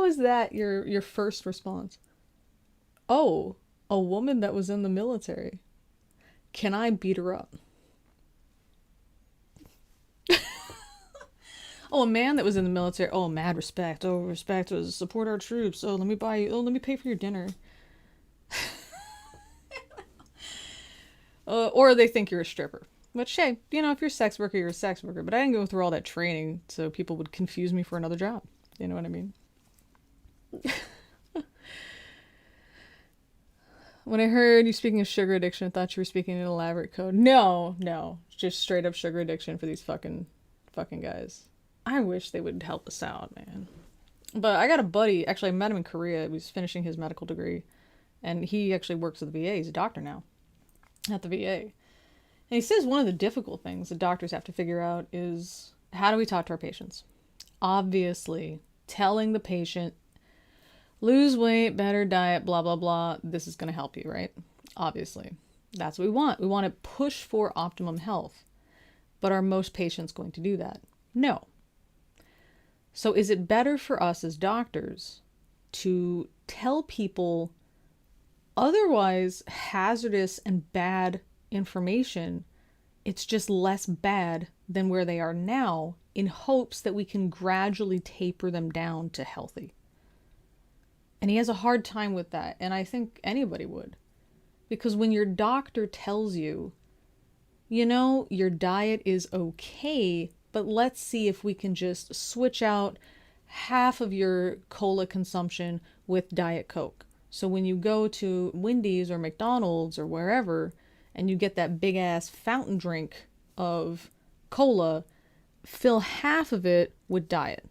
is that your first response? Oh, a woman that was in the military. Can I beat her up? Oh, a man that was in the military. Oh, mad respect. Oh, respect. Support our troops. Oh, let me buy you. Oh, let me pay for your dinner. Or they think you're a stripper. Which, hey, if you're a sex worker, you're a sex worker. But I didn't go through all that training so people would confuse me for another job. You know what I mean? When I heard you speaking of sugar addiction, I thought you were speaking in elaborate code. No. Just straight up sugar addiction for these fucking guys. I wish they would help us out, man. But I got a buddy, actually I met him in Korea. He was finishing his medical degree. And he actually works at the VA. He's a doctor now. At the VA. And he says one of the difficult things that doctors have to figure out is, how do we talk to our patients? Obviously, telling the patient, lose weight, better diet, blah, blah, blah, this is going to help you, right? Obviously. That's what we want. We want to push for optimum health. But are most patients going to do that? No. So is it better for us as doctors to tell people otherwise hazardous and bad information? It's just less bad than where they are now, in hopes that we can gradually taper them down to healthy. And he has a hard time with that, and I think anybody would. Because when your doctor tells you, your diet is okay, but let's see if we can just switch out half of your cola consumption with Diet Coke. So when you go to Wendy's or McDonald's or wherever, and you get that big ass fountain drink of cola, fill half of it with diet,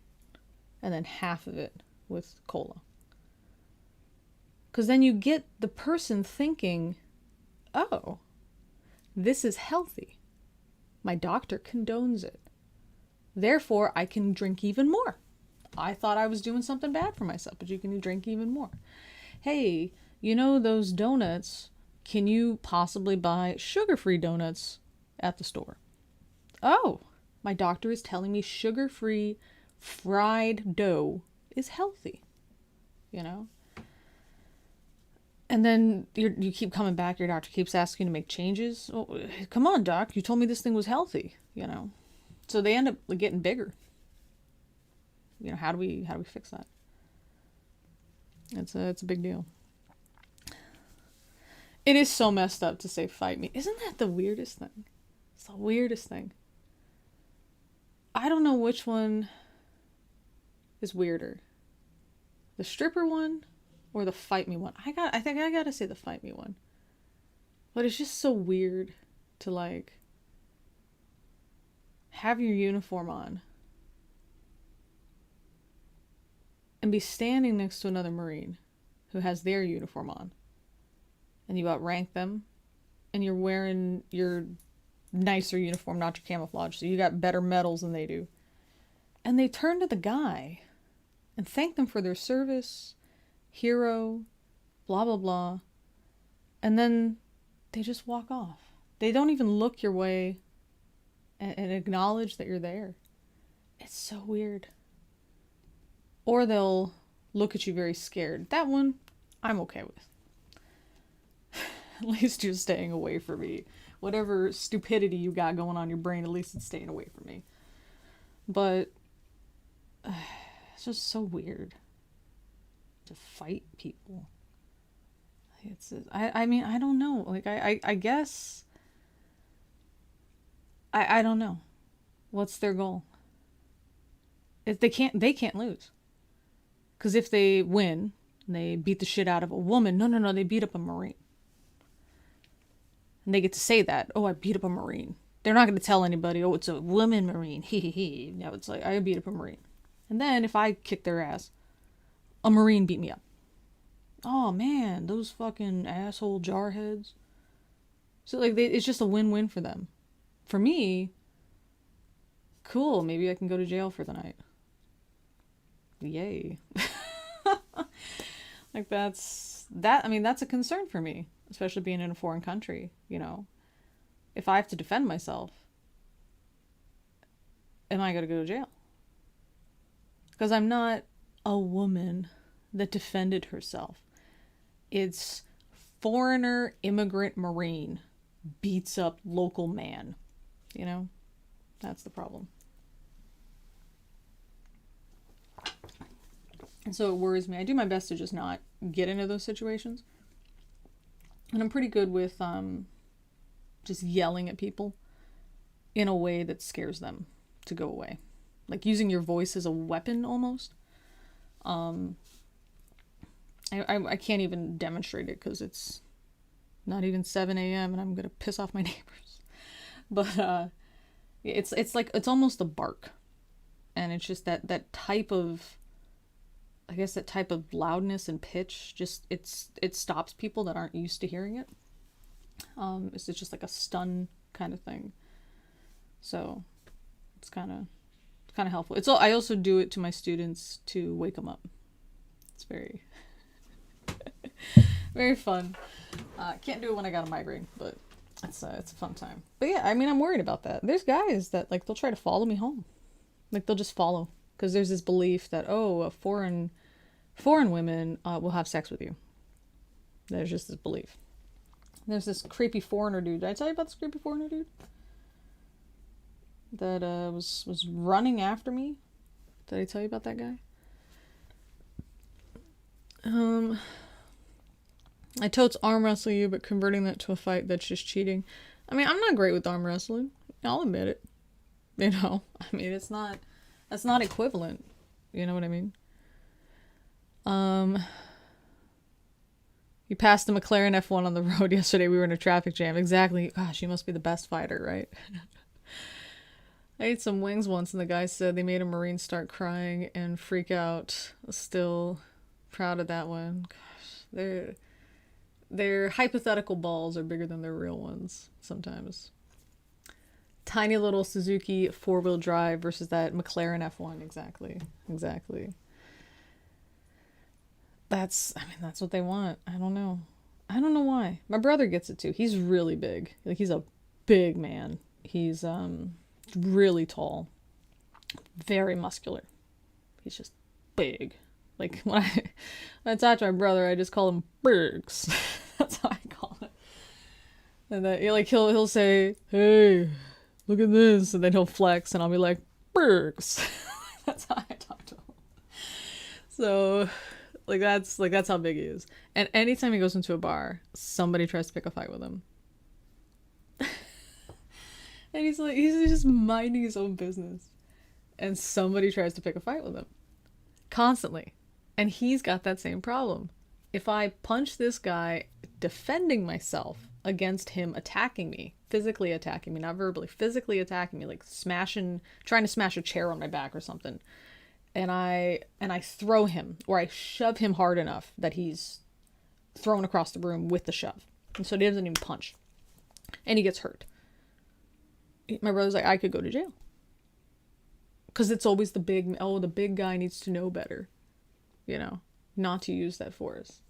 and then half of it with cola. Because then you get the person thinking, oh, this is healthy. My doctor condones it. Therefore, I can drink even more. I thought I was doing something bad for myself, but you can drink even more. Hey, those donuts, can you possibly buy sugar-free donuts at the store? Oh, my doctor is telling me sugar-free fried dough is healthy, And then you keep coming back, your doctor keeps asking you to make changes. Oh, come on, doc, you told me this thing was healthy, So they end up getting bigger. How do we fix that? It's a big deal. It is so messed up to say fight me. Isn't that the weirdest thing? It's the weirdest thing. I don't know which one is weirder. The stripper one or the fight me one. I think I gotta say the fight me one. But it's just so weird to have your uniform on and be standing next to another Marine who has their uniform on. And you outrank them, and you're wearing your nicer uniform, not your camouflage, so you got better medals than they do. And they turn to the guy and thank them for their service, hero, blah, blah, blah. And then they just walk off. They don't even look your way and acknowledge that you're there. It's so weird. Or they'll look at you very scared. That one, I'm okay with. At least you're staying away from me. Whatever stupidity you got going on in your brain, at least it's staying away from me. But it's just so weird to fight people. I mean, I don't know. I guess I don't know. What's their goal? If they can't lose. Because if they win, and they beat the shit out of a woman, no, they beat up a Marine. And they get to say that, oh, I beat up a Marine. They're not going to tell anybody, oh, it's a woman Marine. He. No, it's like, I beat up a Marine. And then if I kick their ass, a Marine beat me up. Oh, man, those fucking asshole jarheads. So, it's just a win-win for them. For me, cool, maybe I can go to jail for the night. Yay. That's a concern for me. Especially being in a foreign country, If I have to defend myself, am I going to go to jail? Because I'm not a woman that defended herself. It's foreigner immigrant Marine beats up local man. That's the problem. And so it worries me. I do my best to just not get into those situations. And I'm pretty good with just yelling at people in a way that scares them to go away. Like using your voice as a weapon almost. I can't even demonstrate it because it's not even 7 a.m. and I'm going to piss off my neighbors. But it's almost a bark. And it's just that type of... I guess that type of loudness and pitch, just it stops people that aren't used to hearing it. It's just like a stun kind of thing. So it's kind of helpful. I also do it to my students to wake them up. It's very Very fun. Can't do it when I got a migraine, but it's a fun time. But yeah, I mean, I'm worried about that. There's guys that like they'll try to follow me home, like they'll just follow because there's this belief that foreign women will have sex with you. There's just this belief. There's this creepy foreigner dude. Did I tell you about this creepy foreigner dude? That was running after me. Did I tell you about that guy? I totes arm wrestle you, but converting that to a fight, that's just cheating. I mean, I'm not great with arm wrestling. I'll admit it. You know, I mean, that's not equivalent. You know what I mean? You passed the McLaren F1 on the road yesterday. We were in a traffic jam. Exactly. Gosh, you must be the best fighter, right? I ate some wings once and the guy said they made a Marine start crying and freak out. Still proud of that one. Gosh, their hypothetical balls are bigger than their real ones sometimes. Tiny little Suzuki 4-wheel drive versus that McLaren F1. Exactly. That's what they want. I don't know why. My brother gets it too. He's really big. Like, he's a big man. He's really tall. Very muscular. He's just big. Like, when I talk to my brother, I just call him Bergs. That's how I call him. And then he'll say, "Hey, look at this," and then he'll flex, and I'll be like, "Bergs." That's how I talk to him. So, that's how big he is. And anytime he goes into a bar, somebody tries to pick a fight with him. And he's just minding his own business. And somebody tries to pick a fight with him. Constantly. And he's got that same problem. If I punch this guy defending myself against him attacking me, physically attacking me, not verbally, physically attacking me, like trying to smash a chair on my back or something, and I throw him, or I shove him hard enough that he's thrown across the room with the shove. And so he doesn't even punch. And he gets hurt. My brother's like, I could go to jail. Because it's always the big guy needs to know better. You know, not to use that force.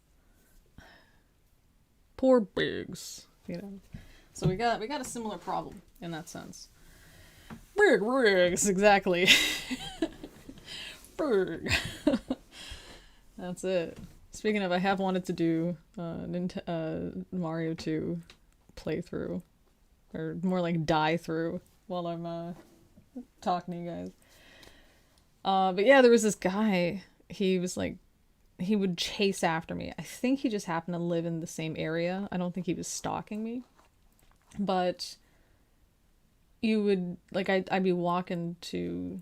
Poor Biggs, you know. So we got a similar problem in that sense. Biggs, exactly. Berg. That's it. Speaking of, I have wanted to do Mario 2 playthrough, or more like die through, while I'm talking to you guys. But yeah, there was this guy. He was like, he would chase after me. I think he just happened to live in the same area. I don't think he was stalking me. But you would, like, I'd be walking to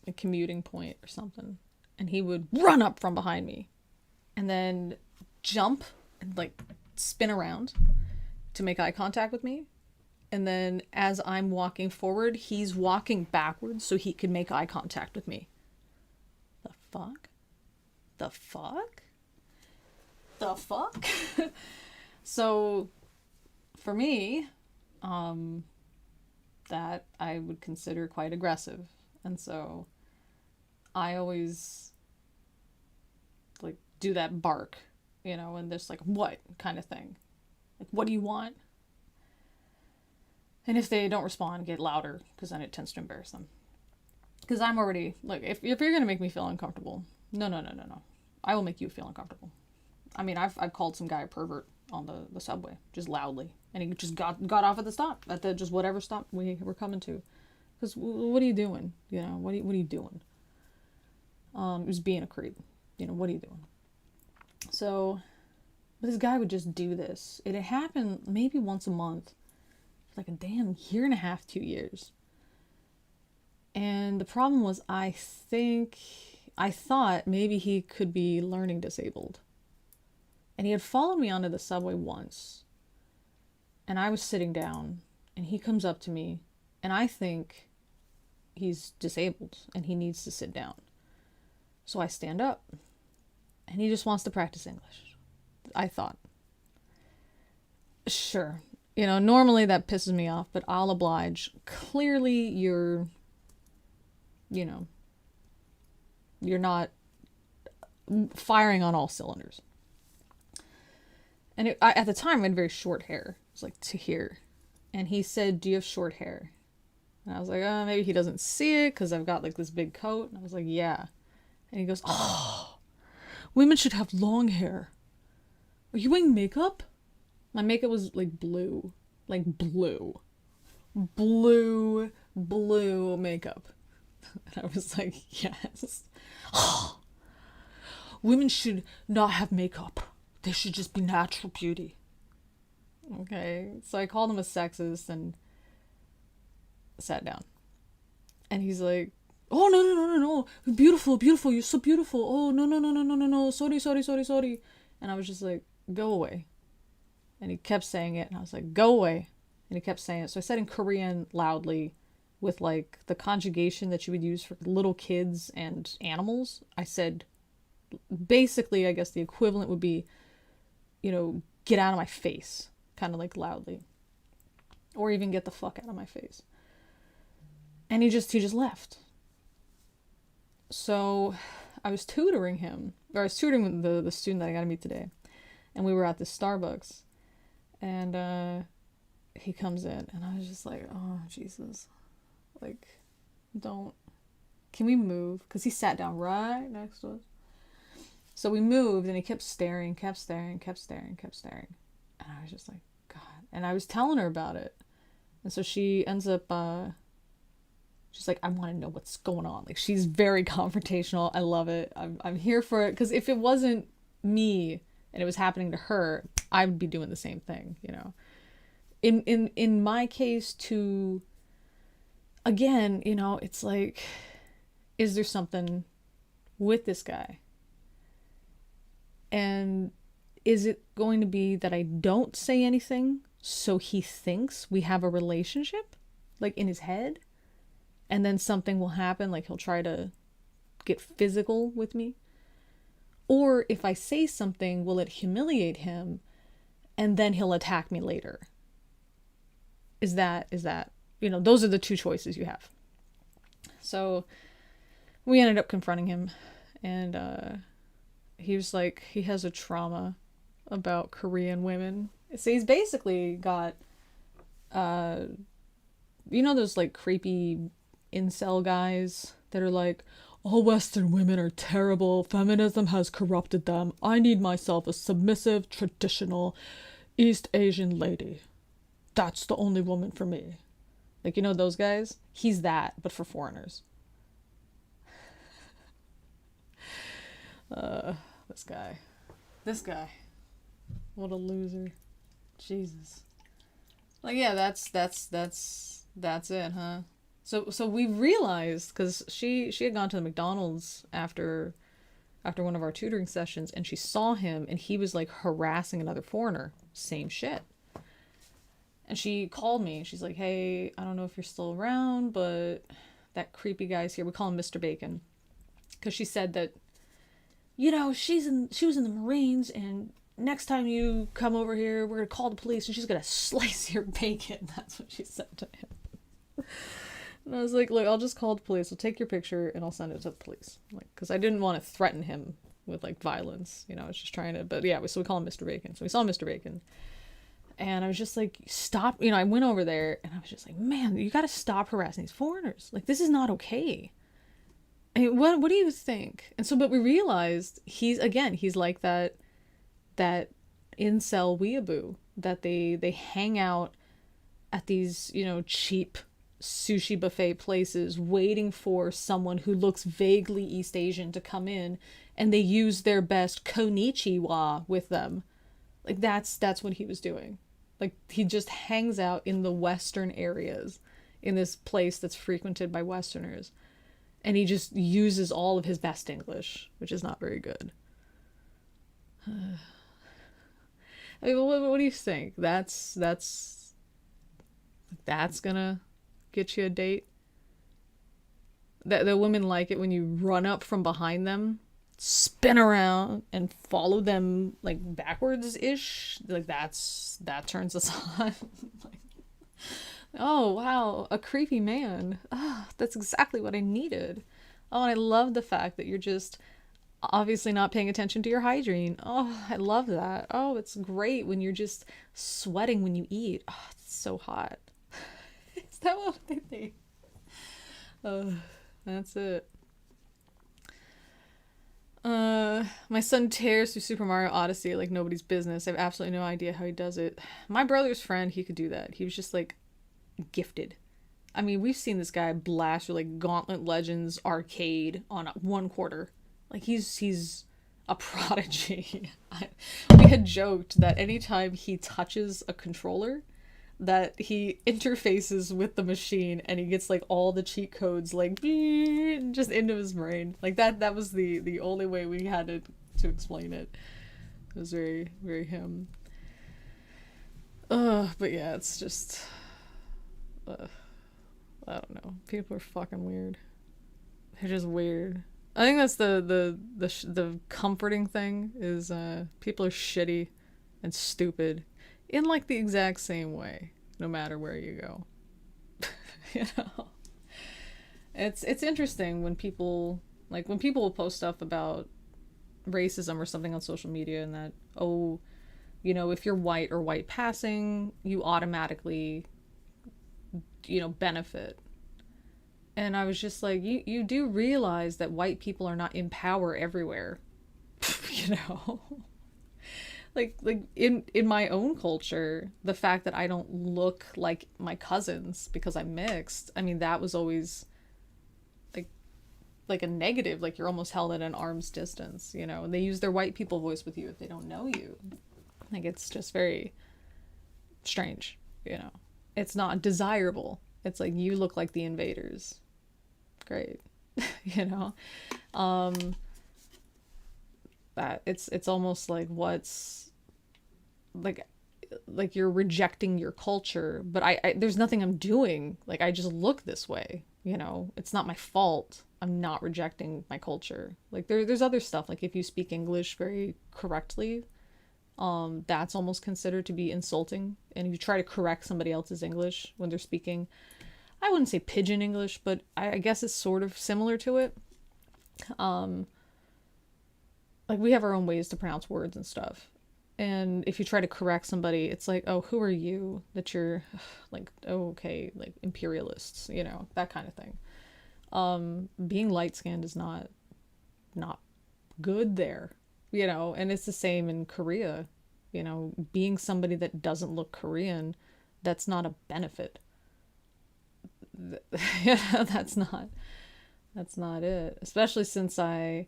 a commuting point or something, and he would run up from behind me and then jump and like spin around to make eye contact with me. And then as I'm walking forward, he's walking backwards so he could make eye contact with me. The fuck? So for me, that I would consider quite aggressive. And so I always like do that bark, you know, and there's like, what kind of thing? Like, what do you want? And if they don't respond, get louder, because then it tends to embarrass them. Because I'm already, like, if you're going to make me feel uncomfortable, no. I will make you feel uncomfortable. I mean, I've called some guy a pervert on the subway, just loudly. And he just got off at the stop, at the just whatever stop we were coming to. Because what are you doing? You know, what are you doing? It was being a creep. You know, what are you doing? So, but this guy would just do this. It had happened maybe once a month. Like a damn year and a half, 2 years. And the problem was, I thought maybe he could be learning disabled. And he had followed me onto the subway once. And I was sitting down, and he comes up to me, and I think he's disabled and he needs to sit down. So I stand up, and he just wants to practice English. I thought, sure. You know, normally that pisses me off, but I'll oblige. Clearly you're not firing on all cylinders. And at the time, I had very short hair. It was like to here. And he said, "Do you have short hair?" And I was like, "Oh, maybe he doesn't see it because I've got like this big coat." And I was like, "Yeah." And he goes, "Oh, women should have long hair. Are you wearing makeup?" My makeup was like blue. Like blue. Blue makeup. And I was like, "Yes." Women should not have makeup. They should just be natural beauty. Okay, so I called him a sexist and sat down. And he's like, "Oh, no, no, no, no, no. Beautiful, beautiful. You're so beautiful. Oh, no, no, no, no, no, no, no. Sorry, sorry, sorry, sorry." And I was just like, "Go away." And he kept saying it. And I was like, "Go away." And he kept saying it. So I said in Korean loudly with like the conjugation that you would use for little kids and animals. I said, basically, I guess the equivalent would be, get out of my face. Kind of like loudly. Or even get the fuck out of my face. And he just left. So I was tutoring him, or I was tutoring the student that I got to meet today. And we were at this Starbucks. And he comes in, and I was just like, "Oh, Jesus. Like, can we move?" Because he sat down right next to us. So we moved, and he kept staring. And I was just like, God. And I was telling her about it. And so she ends up, she's like, "I want to know what's going on." Like, she's very confrontational. I love it. I'm here for it. Because if it wasn't me and it was happening to her, I would be doing the same thing, In my case, again, it's like, is there something with this guy? And is it going to be that I don't say anything so he thinks we have a relationship, like in his head? And then something will happen, like he'll try to get physical with me? Or if I say something, will it humiliate him and then he'll attack me later? Is that, those are the two choices you have. So we ended up confronting him, and he was like, he has a trauma about Korean women. So he's basically got, those like creepy incel guys that are like, "All Western women are terrible. Feminism has corrupted them. I need myself a submissive, traditional East Asian lady. That's the only woman for me." Like, those guys? He's that, but for foreigners. This guy. What a loser. Jesus. Like, yeah, that's it, huh? So we realized, because she had gone to the McDonald's after one of our tutoring sessions, and she saw him, and he was like harassing another foreigner. Same shit. And she called me. She's like, "Hey, I don't know if you're still around, but that creepy guy's here." We call him Mr. Bacon, because she said that, she was in the Marines, and next time you come over here, we're gonna call the police, and she's gonna slice your bacon. That's what she said to him. And I was like, "Look, I'll just call the police. I'll take your picture and I'll send it to the police." Like, because I didn't want to threaten him with like violence. I was just trying to. But yeah, so we call him Mr. Bacon. So we saw Mr. Bacon. And I was just like, "Stop." I went over there and I was just like, "Man, you got to stop harassing these foreigners. Like, this is not okay." And what do you think? And so, but we realized he's like that incel weeaboo that they hang out at these, cheap sushi buffet places waiting for someone who looks vaguely East Asian to come in, and they use their best konnichiwa with them. Like, that's what he was doing. Like, he just hangs out in the Western areas in this place that's frequented by Westerners. And he just uses all of his best English, which is not very good. I mean, what do you think? That's gonna get you a date? The women like it when you run up from behind them, spin around, and follow them like backwards-ish. Like, that turns us on. Like, oh wow, a creepy man. That's exactly what I needed. Oh, and I love the fact that you're just obviously not paying attention to your hygiene. Oh, I love that. Oh, it's great when you're just sweating when you eat. Oh, it's so hot. Is that what they think? That's it. My son tears through Super Mario Odyssey like nobody's business. I have absolutely no idea how he does it. My brother's friend, he could do that. He was just like gifted. I mean, we've seen this guy blast through like Gauntlet Legends arcade on 1/4. Like he's a prodigy. We had joked that anytime he touches a controller, that he interfaces with the machine and he gets like all the cheat codes like just into his brain. Like that was the only way we had to explain it. It was very, very him. But yeah, it's just I don't know. People are fucking weird. They're just weird. I think that's the comforting thing is people are shitty and stupid in like the exact same way, no matter where you go. You know, it's interesting when people will post stuff about racism or something on social media, and that, oh, you know, if you're white or white passing, you automatically, you know, benefit. And I was just like, you do realize that white people are not in power everywhere. You know, like in my own culture, the fact that I don't look like my cousins because I'm mixed, I mean, that was always like a negative. Like you're almost held at an arm's distance, you know. And they use their white people voice with you if they don't know you. Like it's just very strange, you know. It's not desirable. It's like, you look like the invaders. Great. You know. That it's almost like, what's like you're rejecting your culture, but I there's nothing I'm doing. Like I just look this way, you know. It's not my fault. I'm not rejecting my culture. Like there's other stuff, like if you speak English very correctly, that's almost considered to be insulting. And if you try to correct somebody else's English when they're speaking, I wouldn't say pidgin English, but I guess it's sort of similar to it. Like we have our own ways to pronounce words and stuff. And if you try to correct somebody, it's like, oh, who are you that you're like, oh, okay, like imperialists, you know, that kind of thing. Being light-skinned is not good there, you know. And it's the same in Korea, you know. Being somebody that doesn't look Korean, that's not a benefit. Yeah, that's not it. Especially since I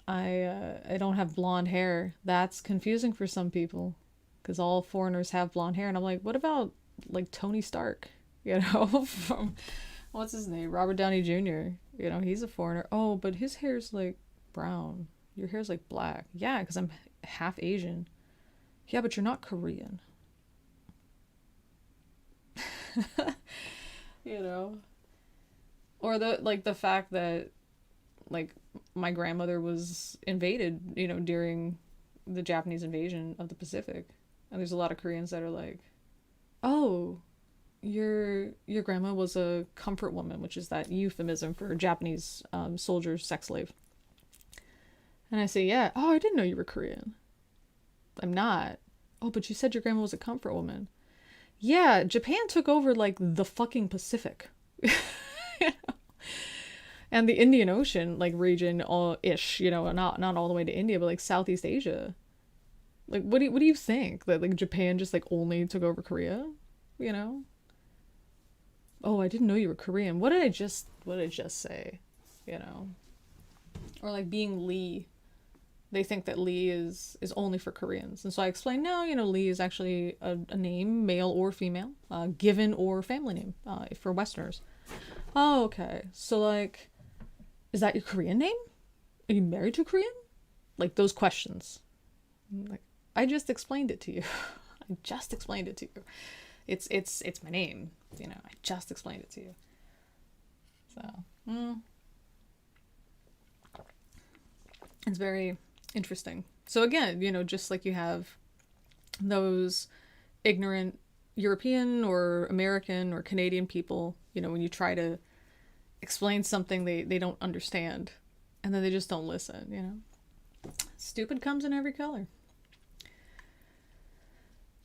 don't have blonde hair. That's confusing for some people, because all foreigners have blonde hair, and I'm like, what about like Tony Stark, you know, from what's his name, Robert Downey Jr. You know, he's a foreigner. Oh, but his hair's like brown. Your hair's like black. Yeah, because I'm half Asian. Yeah, but you're not Korean. You know, or the fact that like my grandmother was invaded, you know, during the Japanese invasion of the Pacific, and there's a lot of Koreans that are like, oh, your grandma was a comfort woman, which is that euphemism for Japanese soldier sex slave. And I say, yeah. Oh, I didn't know you were Korean. I'm not. Oh, but you said your grandma was a comfort woman. Yeah, Japan took over like the fucking Pacific. You know? And the Indian Ocean like region, all ish, you know, not all the way to India, but like Southeast Asia. Like what do you think, that like Japan just like only took over Korea, you know? Oh, I didn't know you were Korean. What did I just say? You know? Or like being Lee. They think that Lee is only for Koreans. And so I explained, no, you know, Lee is actually a name, male or female, given or family name, for Westerners. Oh, okay. So like, is that your Korean name? Are you married to a Korean? Like those questions. Like, I just explained it to you. I just explained it to you. It's my name. You know, I just explained it to you. So, it's very interesting. So again, you know, just like you have those ignorant European or American or Canadian people, you know, when you try to explain something they don't understand, And then they just don't listen, you know? Stupid comes in every color.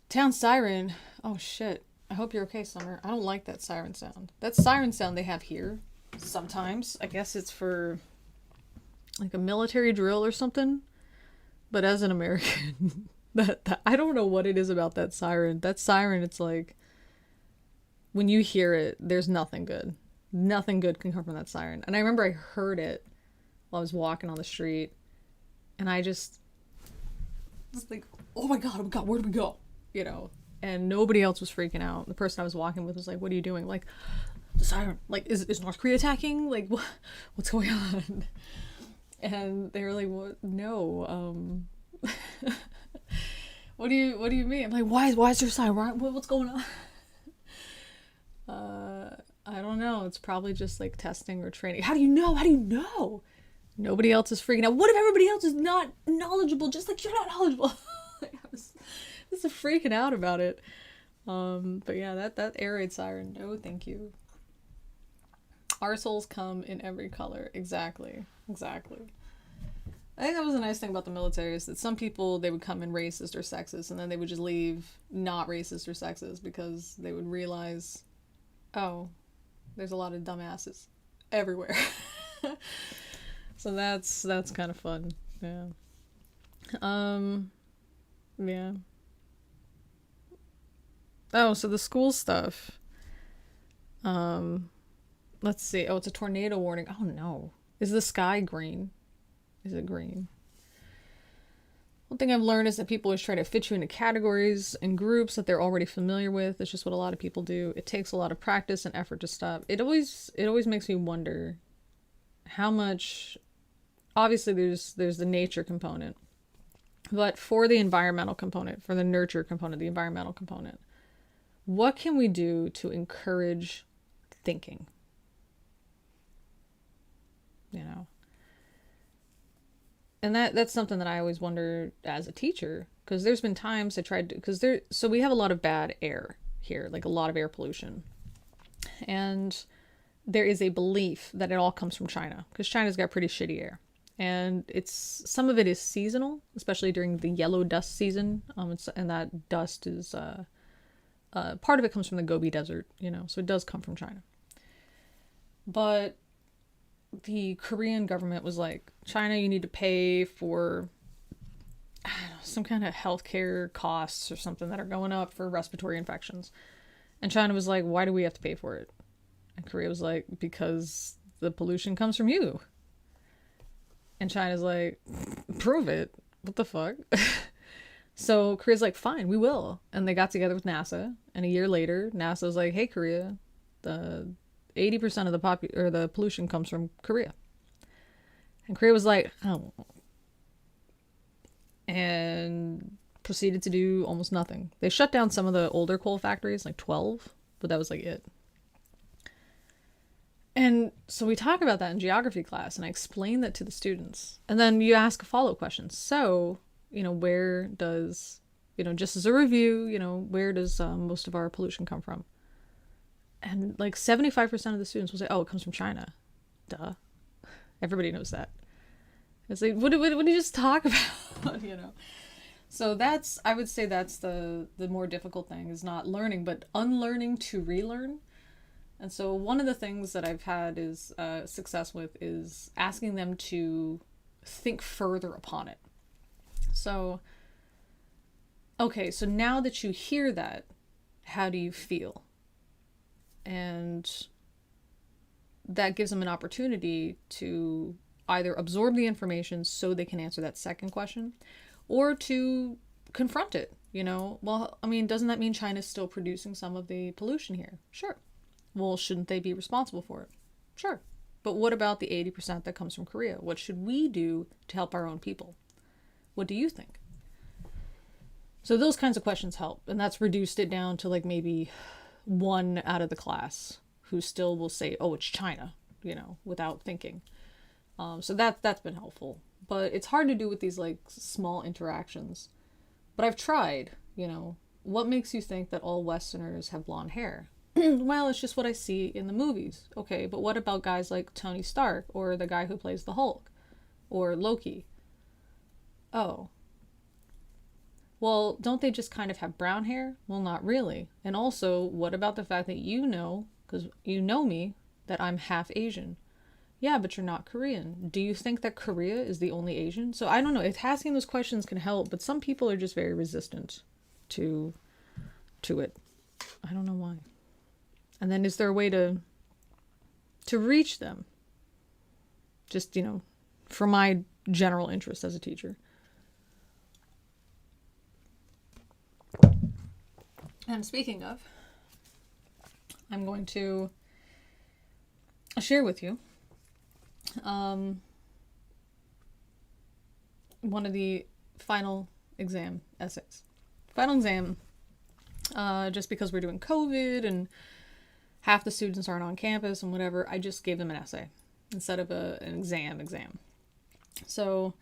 Town siren. Oh shit. I hope you're okay, Summer. I don't like that siren sound. That siren sound they have here sometimes. I guess it's for like a military drill or something. But as an American, that I don't know what it is about that siren. That siren, it's like when you hear it, there's nothing good. Nothing good can come from that siren. And I remember I heard it while I was walking on the street, and I just was like, oh my god, where do we go? You know, and nobody else was freaking out. The person I was walking with was like, what are you doing? Like, the siren. Like, is North Korea attacking? Like, what's going on? And they were like, what? No. What do you mean? I'm like, why is there a siren? What's going on? I don't know. It's probably just like testing or training. How do you know? Nobody else is freaking out. What if everybody else is not knowledgeable, just like you're not knowledgeable? I was freaking out about it. But yeah, that air raid siren. No, thank you. Our souls come in every color. Exactly. I think that was a nice thing about the military, is that some people, they would come in racist or sexist, and then they would just leave not racist or sexist because they would realize, oh, there's a lot of dumbasses everywhere. So that's kind of fun. Yeah. Yeah. Oh, so the school stuff. Let's see. Oh, it's a tornado warning. Oh no. Is the sky green? Is it green? One thing I've learned is that people always try to fit you into categories and groups that they're already familiar with. It's just what a lot of people do. It takes a lot of practice and effort to stop. It always makes me wonder how much. Obviously, there's the nature component, but for the environmental component, for the nurture component, the environmental component, what can we do to encourage thinking? You know. And that's something that I always wonder as a teacher, because there's been times I tried to, so we have a lot of bad air here, like a lot of air pollution. And there is a belief that it all comes from China, because China's got pretty shitty air. And some of it is seasonal, especially during the yellow dust season. And that dust is, part of it comes from the Gobi Desert, you know, so it does come from China. But the Korean government was like, China, you need to pay for, I don't know, some kind of healthcare costs or something that are going up for respiratory infections. And China was like, why do we have to pay for it? And Korea was like, because the pollution comes from you. And China's like, prove it. What the fuck? So Korea's like, fine, we will. And they got together with NASA. And a year later, NASA was like, hey, Korea, the 80% of the pollution comes from Korea. And Korea was like, oh. And proceeded to do almost nothing. They shut down some of the older coal factories, like 12, but that was like it. And so we talk about that in geography class, and I explain that to the students. And then you ask a follow-up question. So, you know, where does, you know, just as a review, you know, where does most of our pollution come from? And like 75% of the students will say, oh, it comes from China. Duh. Everybody knows that. It's like, what did you just talk about? You know? So I would say that's the more difficult thing, is not learning, but unlearning to relearn. And so one of the things that I've had is success with is asking them to think further upon it. So, okay, so now that you hear that, how do you feel? And that gives them an opportunity to either absorb the information so they can answer that second question, or to confront it. You know, well, I mean, doesn't that mean China's still producing some of the pollution here? Sure. Well, shouldn't they be responsible for it? Sure. But what about the 80% that comes from Korea? What should we do to help our own people? What do you think? So those kinds of questions help. And that's reduced it down to like maybe one out of the class who still will say, oh, it's China, you know, without thinking. So that's been helpful. But it's hard to do with these like small interactions. But I've tried, you know, what makes you think that all Westerners have blonde hair? Well, it's just what I see in the movies. Okay, but what about guys like Tony Stark or the guy who plays the Hulk? Or Loki. Oh. Well, don't they just kind of have brown hair? Well, not really. And also, what about the fact that you know, because you know me, that I'm half Asian? Yeah, but you're not Korean. Do you think that Korea is the only Asian? So I don't know. If asking those questions can help, but some people are just very resistant to it. I don't know why. And then is there a way to reach them? Just, for my general interest as a teacher. And speaking of, I'm going to share with you one of the final exam essays. Final exam, just because we're doing COVID and half the students aren't on campus and whatever, I just gave them an essay instead of an exam. So,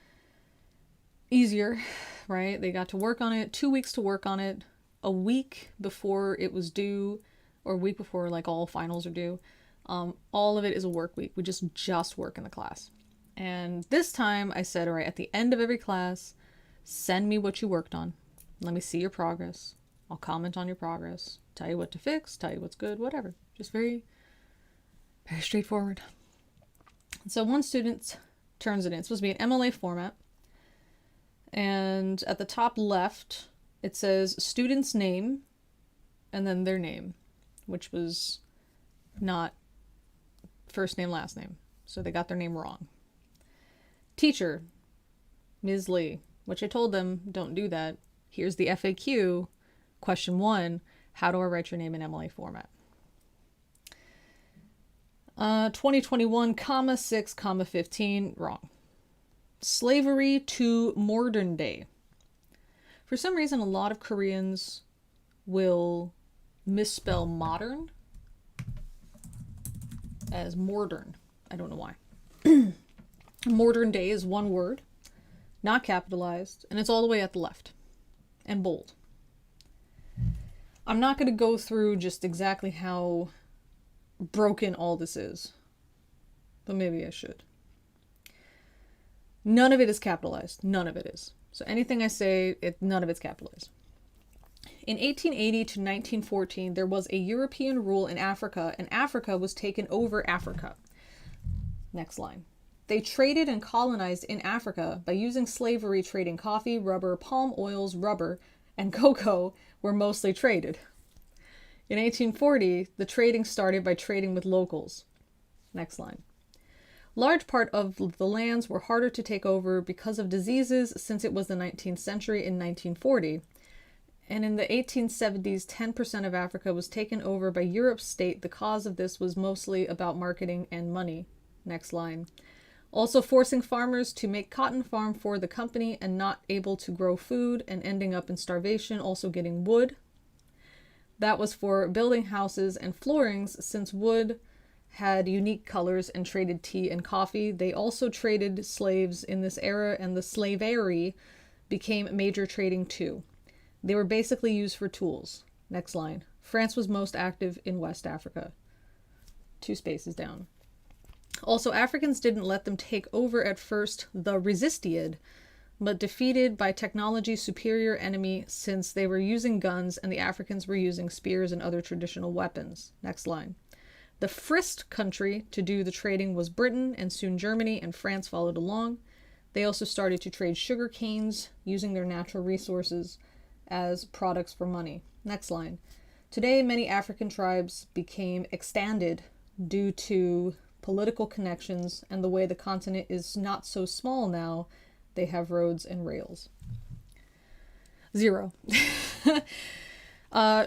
easier, right? They got to work on it, 2 weeks to work on it, a week before it was due, or a week before like all finals are due. All of it is a work week. We just work in the class. And this time I said, all right, at the end of every class, send me what you worked on. Let me see your progress. I'll comment on your progress, tell you what to fix, tell you what's good, whatever. Just very, very straightforward. So one student turns it in. It's supposed to be an MLA format. And at the top left, it says student's name and then their name, which was not first name, last name. So they got their name wrong. Teacher, Ms. Lee, which I told them, don't do that. Here's the FAQ. Question 1, how do I write your name in MLA format? 2021, 6, 15, wrong. Slavery to modern day. For some reason, a lot of Koreans will misspell modern as modern. I don't know why. Modern day is one word, not capitalized, and it's all the way at the left and bold. I'm not going to go through just exactly how broken all this is, but maybe I should. None of it is capitalized. None of it is. So anything I say, none of it's capitalized. In 1880 to 1914, there was a European rule in Africa, and Africa was taken over Africa. Next line. They traded and colonized in Africa by using slavery, trading coffee, rubber, palm oils, rubber, and cocoa were mostly traded. In 1840, the trading started by trading with locals. Next line. Large part of the lands were harder to take over because of diseases since it was the 19th century in 1940. And in the 1870s, 10% of Africa was taken over by Europe's state. The cause of this was mostly about marketing and money. Next line. Also forcing farmers to make cotton farm for the company and not able to grow food and ending up in starvation, also getting wood. That was for building houses and floorings since wood had unique colors and traded tea and coffee. They also traded slaves in this era, and the slavery became major trading too. They were basically used for tools. Next line. France was most active in West Africa. 2 spaces down. Also, Africans didn't let them take over at first, the resisted, but defeated by technology superior enemy since they were using guns and the Africans were using spears and other traditional weapons. Next line. The first country to do the trading was Britain, and soon Germany and France followed along. They also started to trade sugar canes, using their natural resources as products for money. Next line. Today, many African tribes became extended due to political connections and the way the continent is not so small now. They have roads and rails. 0.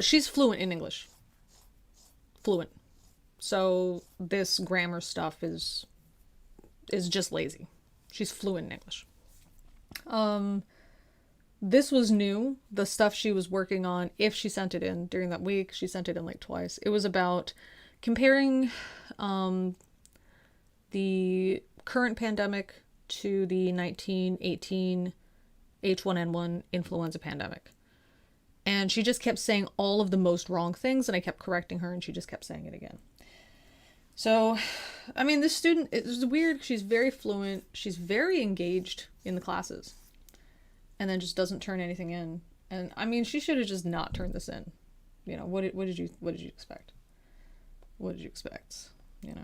She's fluent in English. Fluent. So this grammar stuff is just lazy. She's fluent in English. This was new. The stuff she was working on, if she sent it in during that week, she sent it in like twice. It was about comparing the current pandemic to the 1918 H1N1 influenza pandemic. And she just kept saying all of the most wrong things, and I kept correcting her, and she just kept saying it again. So, I mean, this student, it's weird. She's very fluent. She's very engaged in the classes, and then just doesn't turn anything in. And I mean, she should have just not turned this in. You know, what did you expect? What did you expect? You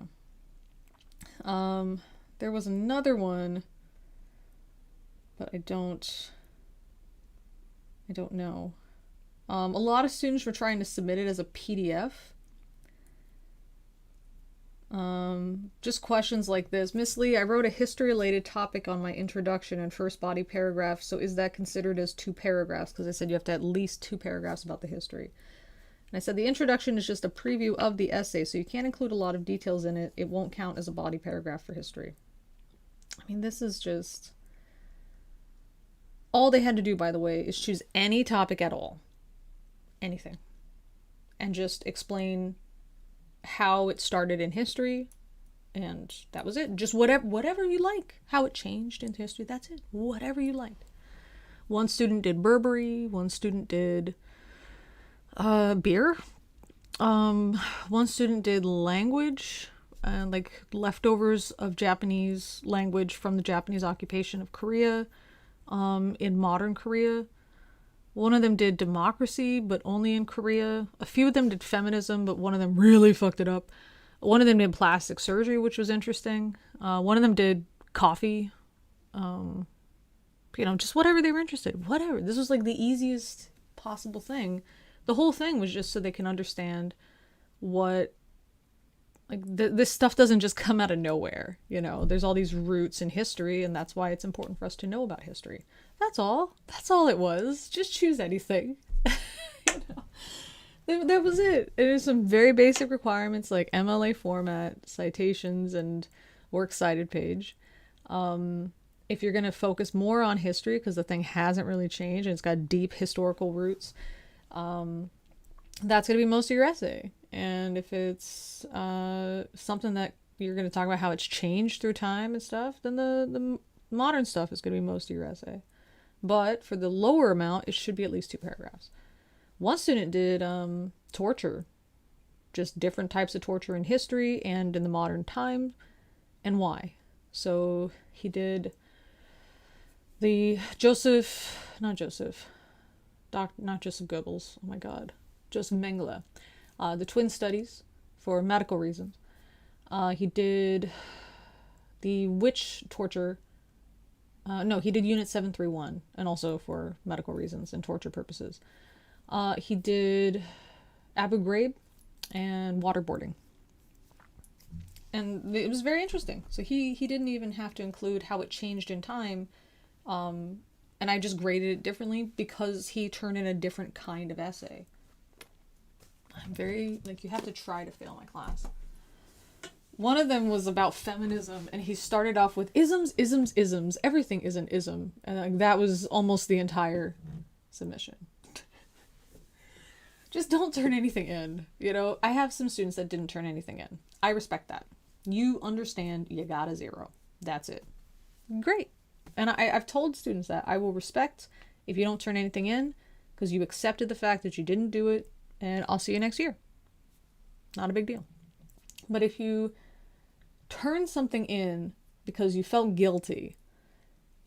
know. There was another one, but I don't know. A lot of students were trying to submit it as a PDF. Just questions like this. Miss Lee, I wrote a history-related topic on my introduction and first body paragraph, so is that considered as 2 paragraphs? Because I said you have to at least 2 paragraphs about the history. And I said the introduction is just a preview of the essay, so you can't include a lot of details in it. It won't count as a body paragraph for history. I mean, this is just... All they had to do, by the way, is choose any topic at all. Anything. And just explain how it started in history, and that was it. Just whatever you like. How it changed in history, that's it. Whatever you liked. One student did Burberry, one student did beer. One student did language, like leftovers of Japanese language from the Japanese occupation of Korea, in modern Korea. One of them did democracy, but only in Korea. A few of them did feminism, but one of them really fucked it up. One of them did plastic surgery, which was interesting. One of them did coffee. Just whatever they were interested in. Whatever. This was like the easiest possible thing. The whole thing was just so they can understand what... Like, this stuff doesn't just come out of nowhere, There's all these roots in history, and that's why it's important for us to know about history. That's all. That's all it was. Just choose anything. That was it. There's some very basic requirements like MLA format, citations, and works cited page. If you're going to focus more on history, because the thing hasn't really changed and it's got deep historical roots, that's going to be most of your essay. And if it's something that you're going to talk about how it's changed through time and stuff, then the modern stuff is going to be most of your essay. But for the lower amount, it should be at least 2 paragraphs. One student did torture, just different types of torture in history and in the modern time, and why. So he did the not Joseph Goebbels, oh my god, Joseph Mengele, the twin studies for medical reasons. He did the witch torture. He did Unit 731, and also for medical reasons and torture purposes. He did Abu Ghraib and waterboarding. And it was very interesting. So he didn't even have to include how it changed in time. And I just graded it differently because he turned in a different kind of essay. I'm very, you have to try to fail my class. One of them was about feminism, and he started off with isms. Everything is an ism. And that was almost the entire submission. Just don't turn anything in. I have some students that didn't turn anything in. I respect that. You understand you got a 0. That's it. Great. And I've told students that I will respect if you don't turn anything in because you accepted the fact that you didn't do it, and I'll see you next year. Not a big deal. But if you turn something in because you felt guilty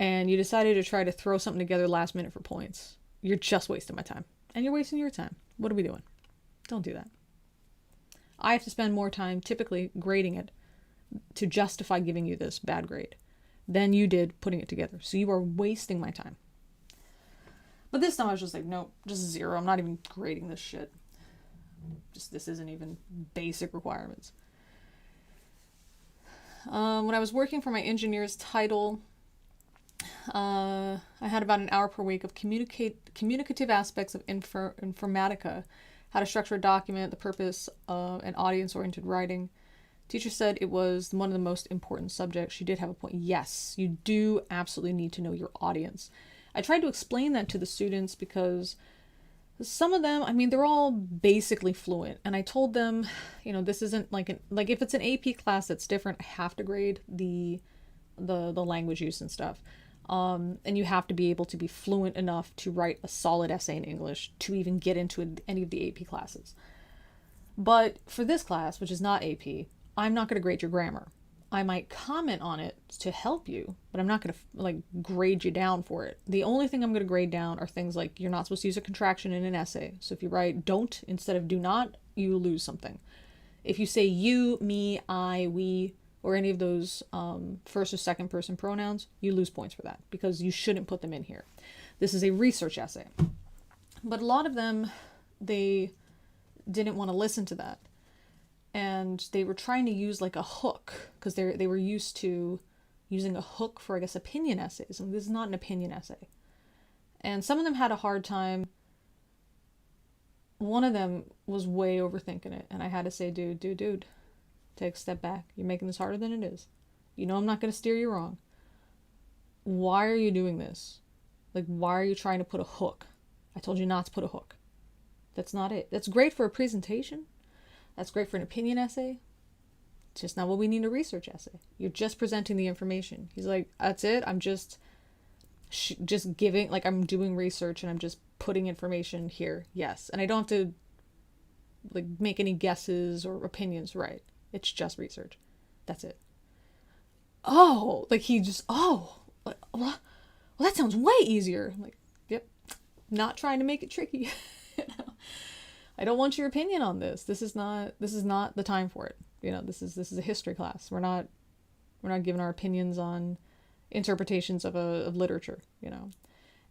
and you decided to try to throw something together last minute for points, you're just wasting my time. And you're wasting your time. What are we doing? Don't do that. I have to spend more time typically grading it to justify giving you this bad grade than you did putting it together. So you are wasting my time. But this time I was just like, nope, just 0. I'm not even grading this shit. This isn't even basic requirements. When I was working for my engineer's title, I had about an hour per week of communicative aspects of informatica, how to structure a document, the purpose of an audience-oriented writing. Teacher said it was one of the most important subjects. She did have a point. Yes, you do absolutely need to know your audience. I tried to explain that to the students because some of them, they're all basically fluent. And I told them, this isn't like if it's an AP class that's different, I have to grade the language use and stuff. And you have to be able to be fluent enough to write a solid essay in English to even get into any of the AP classes. But for this class, which is not AP, I'm not going to grade your grammar. I might comment on it to help you, but I'm not going to like grade you down for it. The only thing I'm going to grade down are things like you're not supposed to use a contraction in an essay. So if you write don't instead of do not, you lose something. If you say you, me, I, we, or any of those first or second person pronouns, you lose points for that because you shouldn't put them in here. This is a research essay. But a lot of them, they didn't want to listen to that. And they were trying to use like a hook because they were used to using a hook for, I guess, opinion essays. And this is not an opinion essay. And some of them had a hard time. One of them was way overthinking it. And I had to say, dude, take a step back. You're making this harder than it is. You know I'm not going to steer you wrong. Why are you doing this? Like, why are you trying to put a hook? I told you not to put a hook. That's not it. That's great for a presentation. That's great for an opinion essay. It's just not what we need in a research essay. You're just presenting the information. He's like, that's it. I'm just giving, like, I'm doing research and I'm just putting information here. Yes. And I don't have to, like, make any guesses or opinions. Right. It's just research. That's it. Oh, like he just, well, that sounds way easier. I'm like, yep. Not trying to make it tricky. You know? I don't want your opinion on this. This is not the time for it. You know, this is a history class. We're not giving our opinions on interpretations of literature, you know.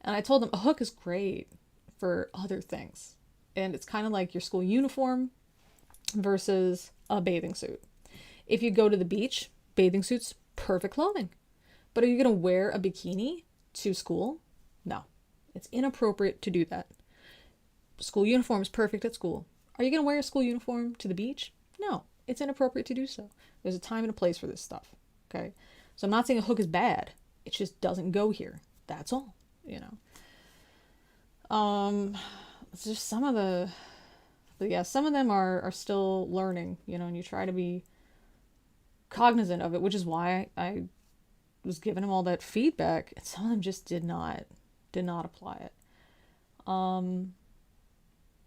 And I told them a hook is great for other things. And it's kind of like your school uniform versus a bathing suit. If you go to the beach, bathing suits, perfect clothing. But are you going to wear a bikini to school? No. It's inappropriate to do that. School uniform is perfect at school. Are you going to wear a school uniform to the beach? No, it's inappropriate to do so. There's a time and a place for this stuff. Okay. So I'm not saying a hook is bad. It just doesn't go here. That's all, you know. It's just some of some of them are still learning, you know, and you try to be cognizant of it, which is why I was giving them all that feedback, and some of them just did not apply it.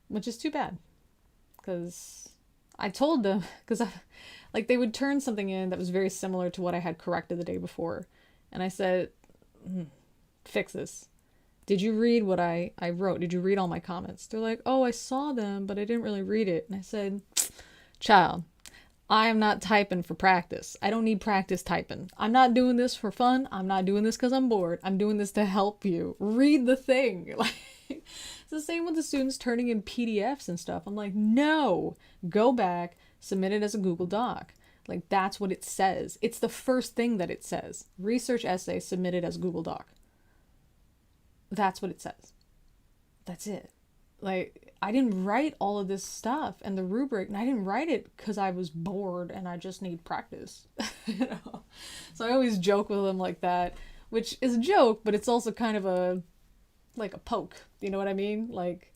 Which is too bad, because I told them, because like they would turn something in that was very similar to what I had corrected the day before, and I said, fix this. Did you read what I wrote? Did you read all my comments? They're like, oh, I saw them, but I didn't really read it. And I said, child, I am not typing for practice. I don't need practice typing. I'm not doing this for fun. I'm not doing this because I'm bored. I'm doing this to help you. Read the thing. Like, it's the same with the students turning in PDFs and stuff. I'm like, no, go back, submit it as a Google Doc. Like, that's what it says. It's the first thing that it says. Research essay submitted as Google Doc. That's what it says. That's it. Like, I didn't write all of this stuff and the rubric, and I didn't write it because I was bored and I just need practice. You know? So I always joke with them like that, which is a joke, but it's also kind of a poke. You know what I mean? Like,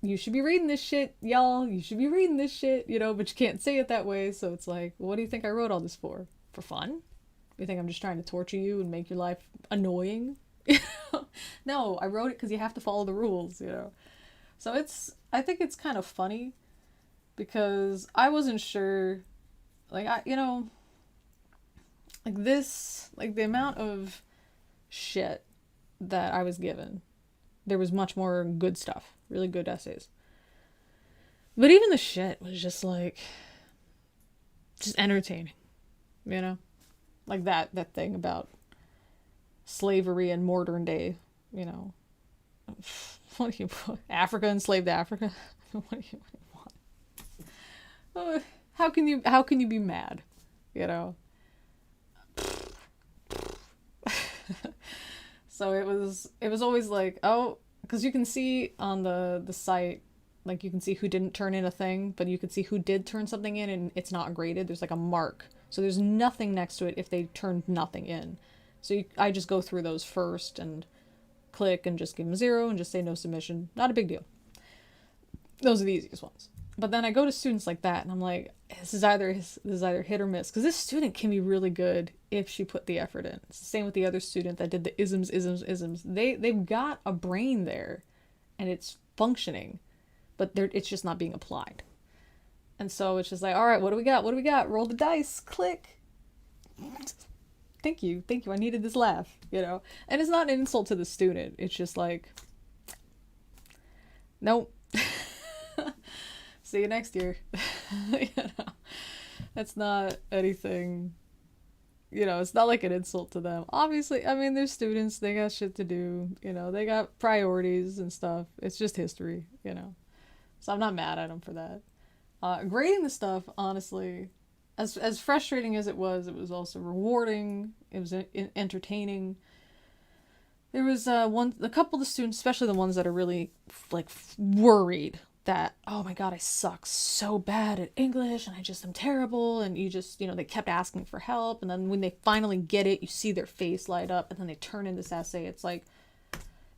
you should be reading this shit, y'all. You should be reading this shit, you know, but you can't say it that way. So it's like, what do you think I wrote all this for? For fun? You think I'm just trying to torture you and make your life annoying? No, I wrote it because you have to follow the rules, you know. So I think it's kind of funny because I wasn't sure, like, like the amount of shit that I was given. There was much more good stuff, really good essays. But even the shit was just like, just entertaining, you know? Like that thing about slavery and modern day, you know. What do you put? Africa, enslaved Africa? What do you want? How can you be mad? You know? So it was always like, oh, because you can see on the site, like you can see who didn't turn in a thing, but you can see who did turn something in and it's not graded. There's like a mark. So there's nothing next to it if they turned nothing in. So I just go through those first and click and just give them 0 and just say no submission. Not a big deal. Those are the easiest ones. But then I go to students like that and I'm like, this is either hit or miss, because this student can be really good if she put the effort in. It's the same with the other student that did the isms. They've got a brain there and it's functioning, but it's just not being applied. And so it's just like, all right, what do we got? What do we got? Roll the dice. Click. Thank you. Thank you. I needed this laugh, you know? And it's not an insult to the student. It's just like, nope. See you next year. You know? It's not anything, you know, it's not like an insult to them. Obviously, I mean, they're students. They got shit to do. You know, they got priorities and stuff. It's just history, you know? So I'm not mad at them for that. Grading the stuff, honestly, as frustrating as it was also rewarding. It was entertaining. There was a couple of the students, especially the ones that are really like worried that, oh my god, I suck so bad at English and I just am terrible, and you just, you know, they kept asking for help, and then when they finally get it, you see their face light up, and then they turn in this essay. It's like,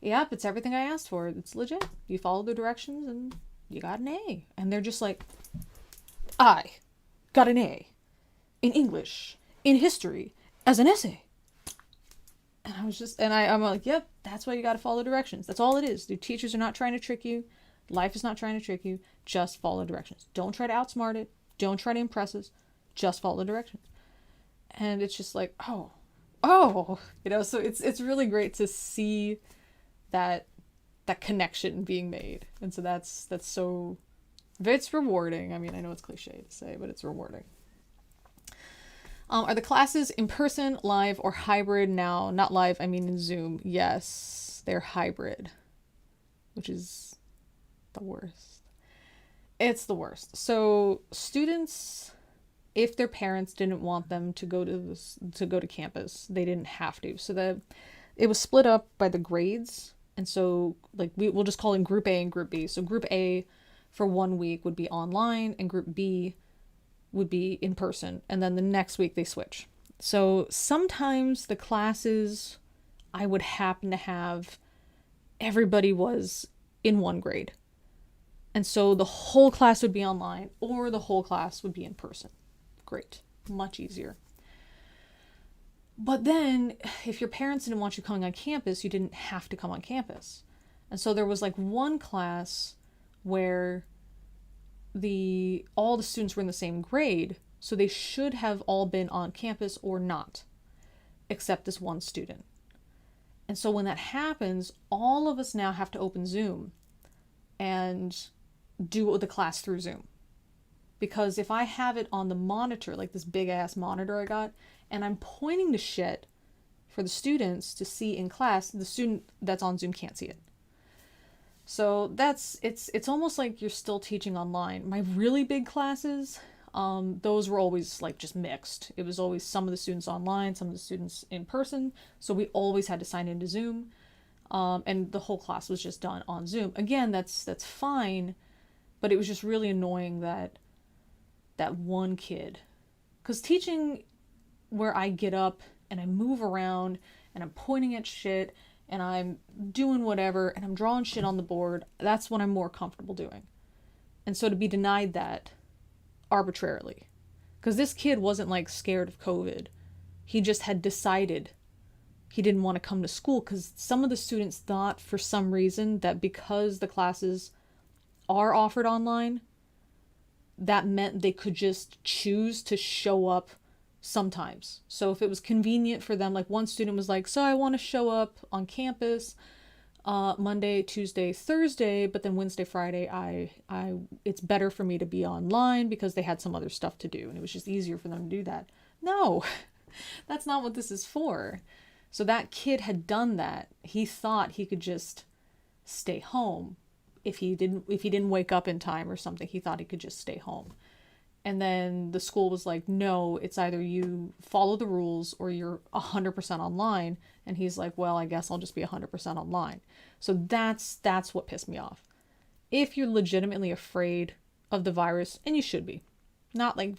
yep, it's everything I asked for. It's legit. You follow the directions and you got an A. And they're just like, I got an A in English, in history, as an essay. And I was just, and I'm like, yep, that's why you got to follow directions. That's all it is. The teachers are not trying to trick you. Life is not trying to trick you. Just follow directions. Don't try to outsmart it. Don't try to impress us. Just follow directions. And it's just like, oh, you know, so it's really great to see that connection being made. And so that's so, it's rewarding. I mean, I know it's cliche to say, but it's rewarding. Are the classes in person, live, or hybrid now? Not live, I mean in Zoom. Yes, they're hybrid, which is the worst. It's the worst. So students, if their parents didn't want them to go to campus, they didn't have to. So it was split up by the grades. And so like we'll just call in group A and group B. So group A for 1 week would be online, and group B would be in person, and then the next week they switch. So sometimes the classes I would happen to have, everybody was in one grade. And so the whole class would be online, or the whole class would be in person. Great. Much easier. But then if your parents didn't want you coming on campus, you didn't have to come on campus. And so there was like one class where all the students were in the same grade, so they should have all been on campus or not, except this one student. And so when that happens, all of us now have to open Zoom and do the class through Zoom. Because if I have it on the monitor, like this big ass monitor I got, and I'm pointing to shit for the students to see in class, the student that's on Zoom can't see it. So it's almost like you're still teaching online. My really big classes, those were always like just mixed. It was always some of the students online, some of the students in person. So we always had to sign into Zoom. And the whole class was just done on Zoom. Again, that's fine, but it was just really annoying that one kid, because teaching where I get up and I move around and I'm pointing at shit and I'm doing whatever and I'm drawing shit on the board, that's what I'm more comfortable doing. And so to be denied that arbitrarily, because this kid wasn't like scared of COVID, he just had decided he didn't want to come to school, because some of the students thought for some reason that because the classes are offered online, that meant they could just choose to show up sometimes. So if it was convenient for them, like one student was like, so I want to show up on campus Monday, Tuesday, Thursday, but then Wednesday, Friday, it's better for me to be online because they had some other stuff to do and it was just easier for them to do that. No, that's not what this is for. So that kid had done that. He thought he could just stay home. If he didn't wake up in time or something, he thought he could just stay home. And then the school was like, no, it's either you follow the rules or you're 100% online. And he's like, well, I guess I'll just be 100% online. So that's what pissed me off. If you're legitimately afraid of the virus, and you should be, not like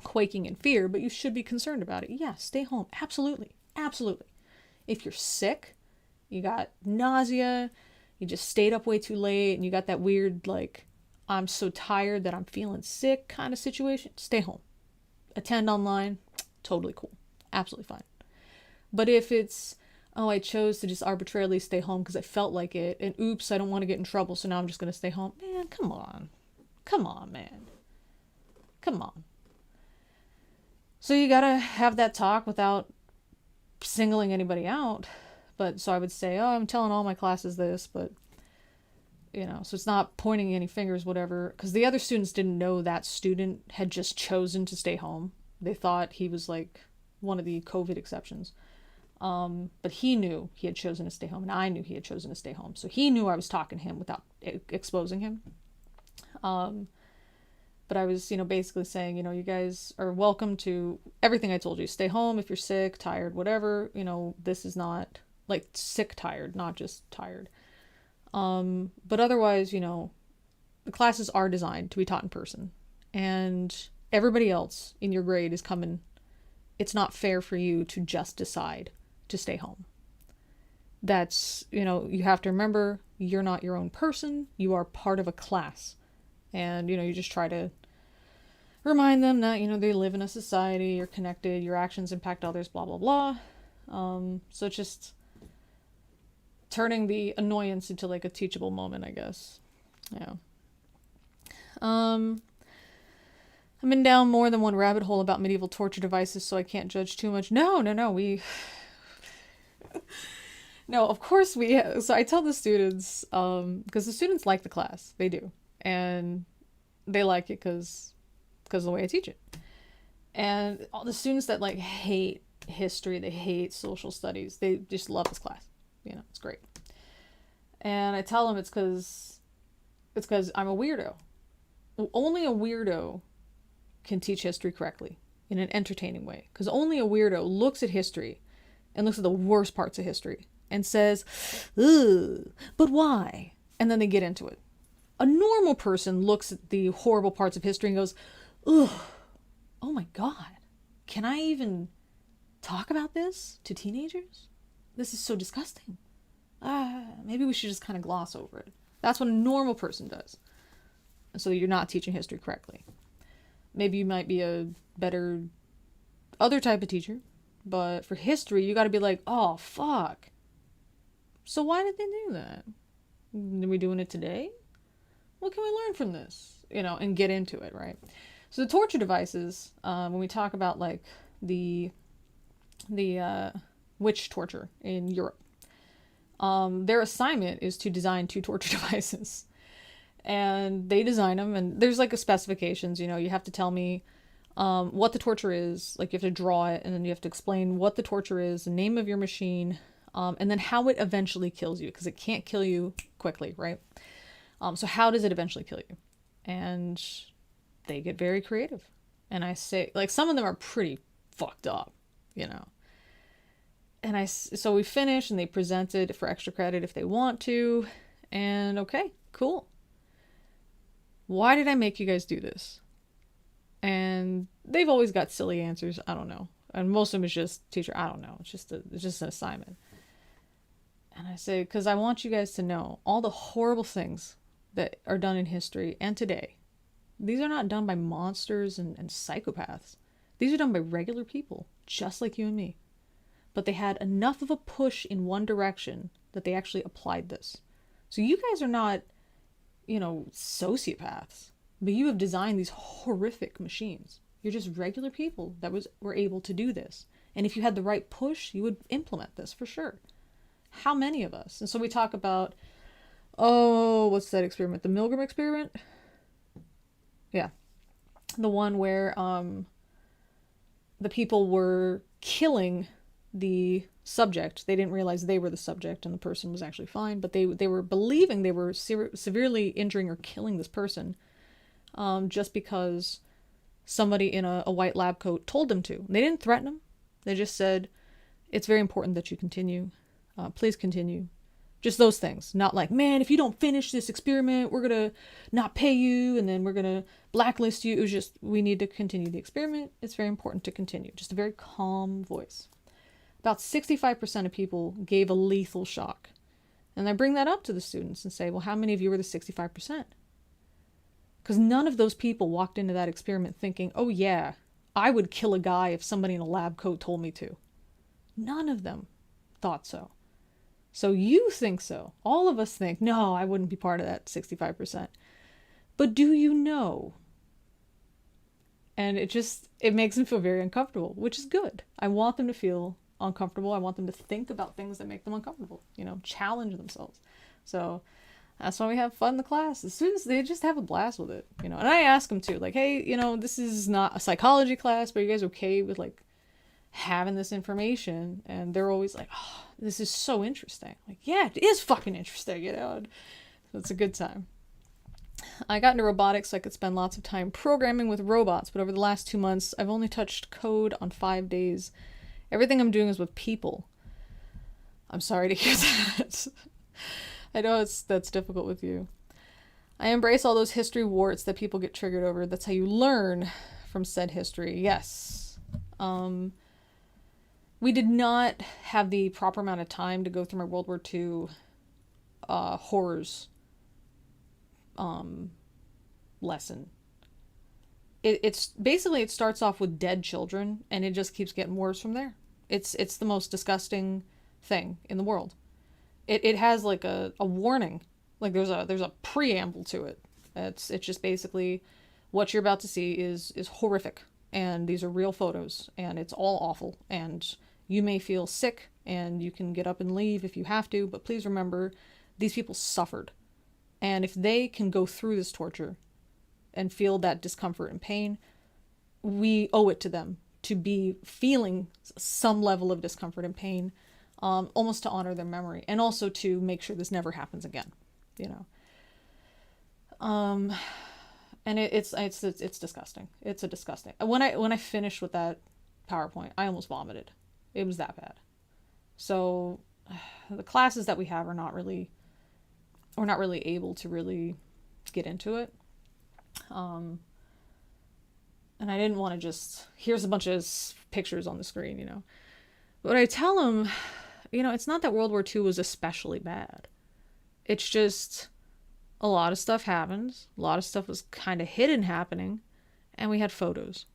quaking in fear, but you should be concerned about it. Yeah, stay home. Absolutely. Absolutely. If you're sick, you got nausea, you just stayed up way too late, and you got that weird, like, I'm so tired that I'm feeling sick kind of situation, stay home. Attend online, totally cool. Absolutely fine. But if it's, oh, I chose to just arbitrarily stay home because I felt like it, and oops, I don't want to get in trouble, so now I'm just going to stay home. Man, come on. Come on, man. Come on. So you gotta have that talk without singling anybody out. But so I would say, oh, I'm telling all my classes this, but so it's not pointing any fingers, whatever, because the other students didn't know that student had just chosen to stay home. They thought he was like one of the COVID exceptions. But he knew he had chosen to stay home, and I knew he had chosen to stay home. So he knew I was talking to him without exposing him. But I was, basically saying, you guys are welcome to everything I told you. Stay home if you're sick, tired, whatever. This is not like sick, tired, not just tired. But otherwise, the classes are designed to be taught in person. And everybody else in your grade is coming. It's not fair for you to just decide to stay home. That's, you have to remember, you're not your own person. You are part of a class. And, you just try to remind them that, they live in a society, you're connected, your actions impact others, blah, blah, blah. So it's just turning the annoyance into like a teachable moment, I guess. Yeah. I've been down more than one rabbit hole about medieval torture devices, so I can't judge too much. No, no, of course so I tell the students, because the students like the class, they do, and they like it because of the way I teach it. And all the students that like hate history, they hate social studies, they just love this class. It's great. And I tell them it's because I'm a weirdo. Only a weirdo can teach history correctly in an entertaining way. Because only a weirdo looks at history and looks at the worst parts of history and says, ugh, but why? And then they get into it. A normal person looks at the horrible parts of history and goes, ugh, oh my God, can I even talk about this to teenagers? This is so disgusting. Maybe we should just kind of gloss over it. That's what a normal person does. So you're not teaching history correctly. Maybe you might be a better other type of teacher, but for history, you got to be like, oh, fuck. So why did they do that? Are we doing it today? What can we learn from this? And get into it, right? So the torture devices, when we talk about like the witch torture in Europe, their assignment is to design 2 torture devices. And they design them, and there's like a specifications, you have to tell me what the torture is, like you have to draw it, and then you have to explain what the torture is, the name of your machine, and then how it eventually kills you, because it can't kill you quickly, right? So how does it eventually kill you? And they get very creative. And I say, like, some of them are pretty fucked up, And so we finish, and they present it for extra credit if they want to. And okay, cool. Why did I make you guys do this? And they've always got silly answers. I don't know. And most of them is just, teacher, I don't know. It's just an assignment. And I say, because I want you guys to know all the horrible things that are done in history and today. These are not done by monsters and psychopaths. These are done by regular people, just like you and me. But they had enough of a push in one direction that they actually applied this. So you guys are not, sociopaths, but you have designed these horrific machines. You're just regular people that were able to do this. And if you had the right push, you would implement this for sure. How many of us? And so we talk about, what's that experiment? The Milgram experiment? Yeah. The one where the people were killing the subject. They didn't realize they were the subject and the person was actually fine, but they were believing they were severely injuring or killing this person just because somebody in a white lab coat told them to. They didn't threaten them. They just said, it's very important that you continue. Please continue. Just those things. Not like, man, if you don't finish this experiment, we're going to not pay you and then we're going to blacklist you. It was just, we need to continue the experiment. It's very important to continue. Just a very calm voice. About 65% of people gave a lethal shock. And I bring that up to the students and say, well, how many of you were the 65%? Because none of those people walked into that experiment thinking, oh yeah, I would kill a guy if somebody in a lab coat told me to. None of them thought so. So you think so. All of us think, no, I wouldn't be part of that 65%. But do you know And it makes them feel very uncomfortable, which is good. I want them to feel uncomfortable. I want them to think about things that make them uncomfortable, challenge themselves. So that's why we have fun in the class. The students, they just have a blast with it, And I ask them too, like, hey, this is not a psychology class, but are you guys okay with like having this information? And they're always like, oh, this is so interesting. Like, yeah, it is fucking interesting, And it's a good time. I got into robotics so I could spend lots of time programming with robots, but over the last 2 months, I've only touched code on 5 days. Everything I'm doing is with people. I'm sorry to hear that. I know that's difficult with you. I embrace all those history warts that people get triggered over. That's how you learn from said history. Yes. We did not have the proper amount of time to go through my World War II horrors lesson. It's basically, it starts off with dead children and it just keeps getting worse from there. It's the most disgusting thing in the world. It has like a warning, like there's a preamble to it. It's just basically what you're about to see is horrific, and these are real photos, and it's all awful, and you may feel sick and you can get up and leave if you have to, but please remember, these people suffered. And if they can go through this torture and feel that discomfort and pain, we owe it to them to be feeling some level of discomfort and pain, almost to honor their memory, and also to make sure this never happens again, And it's disgusting. It's a disgusting. When I finished with that PowerPoint, I almost vomited. It was that bad. So the classes that we have we're not really able to really get into it. And I didn't want to just, here's a bunch of pictures on the screen, But I tell them, it's not that World War II was especially bad. It's just a lot of stuff happened. A lot of stuff was kind of hidden happening. And we had photos.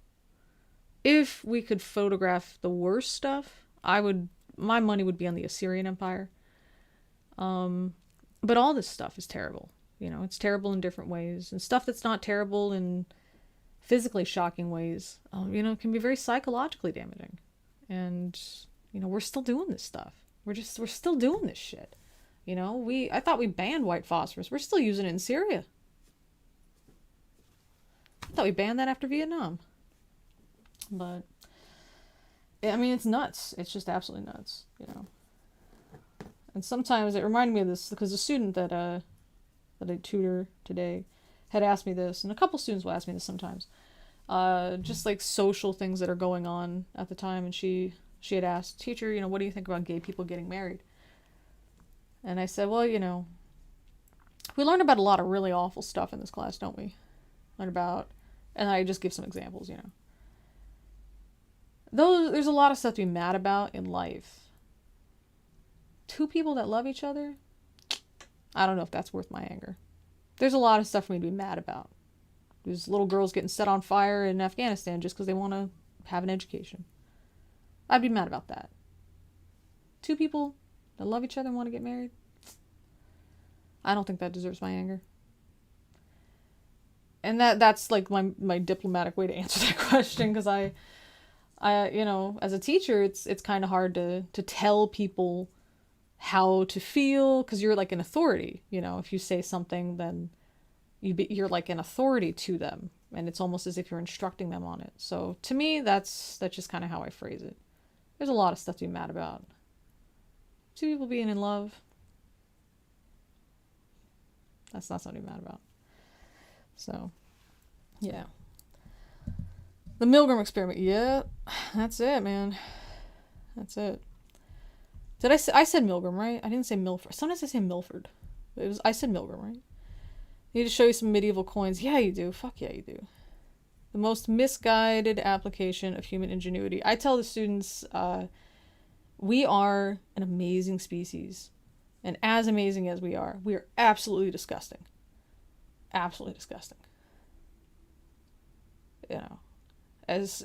If we could photograph the worst stuff, my money would be on the Assyrian Empire. But all this stuff is terrible. It's terrible in different ways. And stuff that's not terrible in physically shocking ways, can be very psychologically damaging. And, we're still doing this stuff. We're still doing this shit. I thought we banned white phosphorus. We're still using it in Syria. I thought we banned that after Vietnam. But, it's nuts. It's just absolutely nuts, And sometimes it reminded me of this because a student that I tutor today had asked me this, and a couple students will ask me this sometimes. Just like social things that are going on at the time, and she had asked, teacher, what do you think about gay people getting married? And I said, well, we learn about a lot of really awful stuff in this class, don't we? And I just give some examples, There's a lot of stuff to be mad about in life. Two people that love each other, I don't know if that's worth my anger. There's a lot of stuff for me to be mad about. There's little girls getting set on fire in Afghanistan just because they want to have an education. I'd be mad about that. Two people that love each other and want to get married, I don't think that deserves my anger. And that's like my diplomatic way to answer that question, because I as a teacher, it's kind of hard to tell people how to feel, because you're like an authority. If you say something, then you're like an authority to them, and it's almost as if you're instructing them on it. So to me, that's just kind of how I phrase it. There's a lot of stuff to be mad about. Two people being in love, that's not something to be mad about. So, yeah. The Milgram experiment. Yeah, that's it, man. That's it. I said Milgram, right? I didn't say Milford. Sometimes I say Milford. I said Milgram, right? Need to show you some medieval coins. Yeah, you do. Fuck yeah, you do. The most misguided application of human ingenuity. I tell the students, we are an amazing species. And as amazing as we are absolutely disgusting. Absolutely disgusting.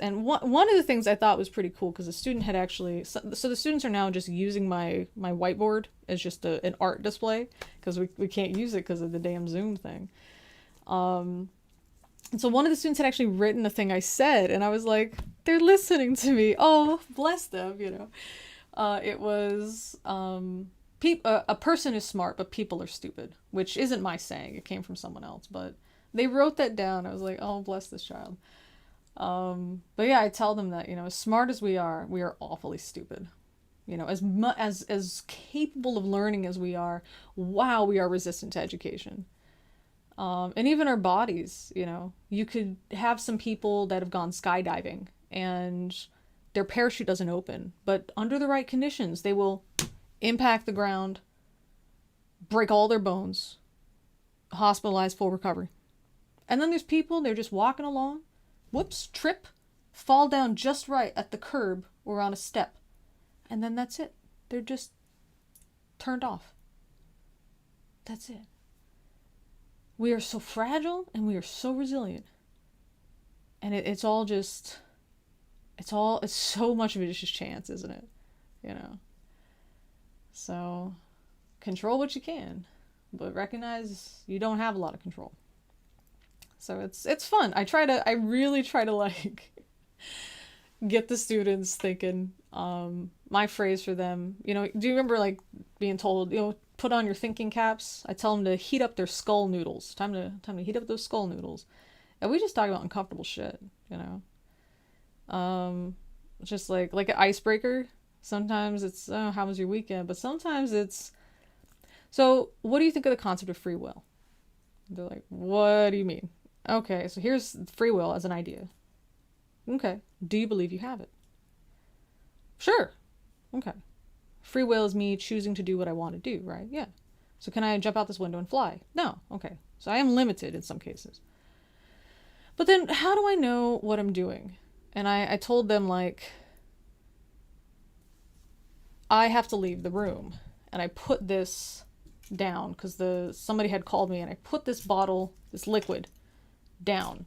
And one of the things I thought was pretty cool, because the student had actually, so the students are now just using my whiteboard as just an art display, because we can't use it because of the damn Zoom thing. And so one of the students had actually written a thing I said, and I was like, they're listening to me. Oh, bless them, you know. It was, a person is smart, but people are stupid, which isn't my saying. It came from someone else, but they wrote that down. I was like, oh, bless this child. But yeah, I tell them that, you know, as smart as we are awfully stupid. You know, as capable of learning as we are, wow, we are resistant to education. And even our bodies, you know, you could have some people that have gone skydiving and their parachute doesn't open, but under the right conditions, they will impact the ground, break all their bones, hospitalized, full recovery. And then there's people, they're just walking along, whoops, trip, fall down just right at the curb or on a step. And then that's it. They're just turned off. That's it. We are so fragile and we are so resilient. And it's so much of it is just chance, isn't it? You know? So, control what you can, but recognize you don't have a lot of control. So it's fun. I really try to like get the students thinking. My phrase for them, you know, do you remember like being told, you know, put on your thinking caps? I tell them to heat up their skull noodles. Time to heat up those skull noodles. And we just talk about uncomfortable shit, you know. Just like an icebreaker. Sometimes it's, oh, how was your weekend? But sometimes it's, so what do you think of the concept of free will? They're like, what do you mean? Okay, so here's free will as an idea. Okay, do you believe you have it? Sure. Okay. Free will is me choosing to do what I want to do, right? Yeah. So can I jump out this window and fly? No. Okay. So I am limited in some cases. But then how do I know what I'm doing? And I told them, like, I have to leave the room. And I put this down because somebody had called me, and I put this bottle, this liquid, down.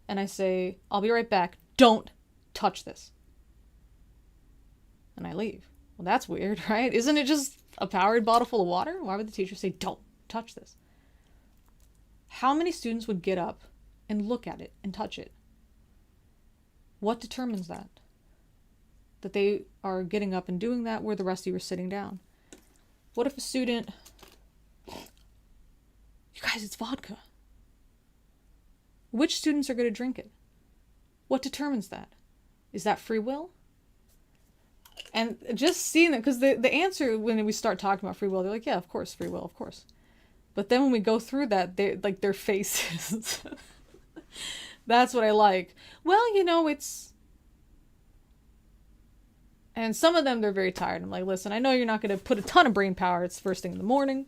And I say, I'll be right back. Don't touch this. And I leave. Well, that's weird, right? Isn't it just a powered bottle full of water? Why would the teacher say, don't touch this? How many students would get up and look at it and touch it? What determines that? That they are getting up and doing that where the rest of you are sitting down? What if a student... You guys, it's vodka. Which students are going to drink it? What determines that? Is that free will? And just seeing that, because the answer when we start talking about free will, they're like, yeah, of course, free will, of course. But then when we go through that, they like their faces. That's what I like. Well, you know, it's... And some of them, they're very tired. I'm like, listen, I know you're not going to put a ton of brain power. It's first thing in the morning.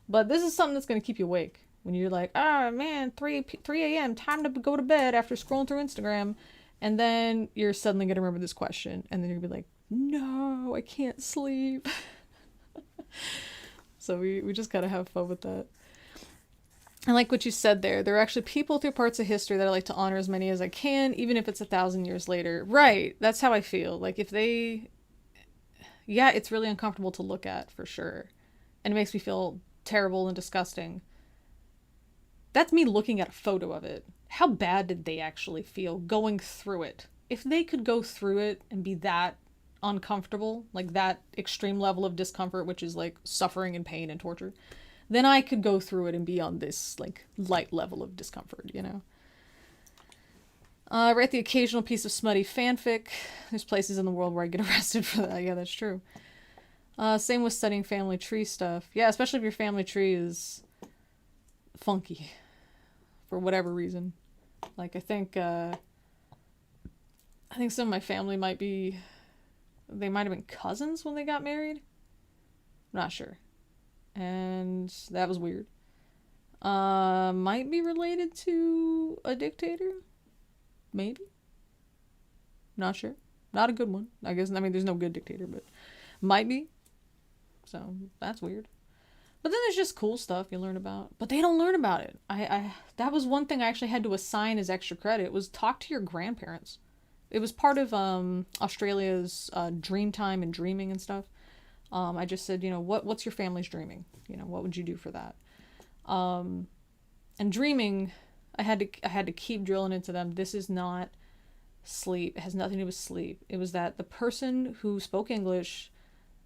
But this is something that's going to keep you awake. When you're like, oh, man, 3 a.m., time to go to bed after scrolling through Instagram. And then you're suddenly going to remember this question. And then you're going to be like, no, I can't sleep. So we just got to have fun with that. And like what you said there are actually people through parts of history that I like to honor as many as I can, even if it's 1,000 years later. Right. That's how I feel. Like if they... Yeah, it's really uncomfortable to look at, for sure. And it makes me feel terrible and disgusting. That's me looking at a photo of it. How bad did they actually feel going through it? If they could go through it and be that uncomfortable, like that extreme level of discomfort, which is like suffering and pain and torture, then I could go through it and be on this like light level of discomfort, you know? I write the occasional piece of smutty fanfic. There's places in the world where I get arrested for that. Yeah, that's true. Same with studying family tree stuff. Yeah, especially if your family tree is funky for whatever reason. Like I think some of my family might have been cousins when they got married. I'm not sure. And that was weird. Might be related to a dictator. Maybe. Not sure. Not a good one. I guess, I mean, there's no good dictator, but might be. So, that's weird. But then there's just cool stuff you learn about. But they don't learn about it. That was one thing I actually had to assign as extra credit, was talk to your grandparents. It was part of Australia's dream time and dreaming and stuff. I just said, you know, what's your family's dreaming? You know, what would you do for that? And dreaming, I had to keep drilling into them. This is not sleep. It has nothing to do with sleep. It was that the person who spoke English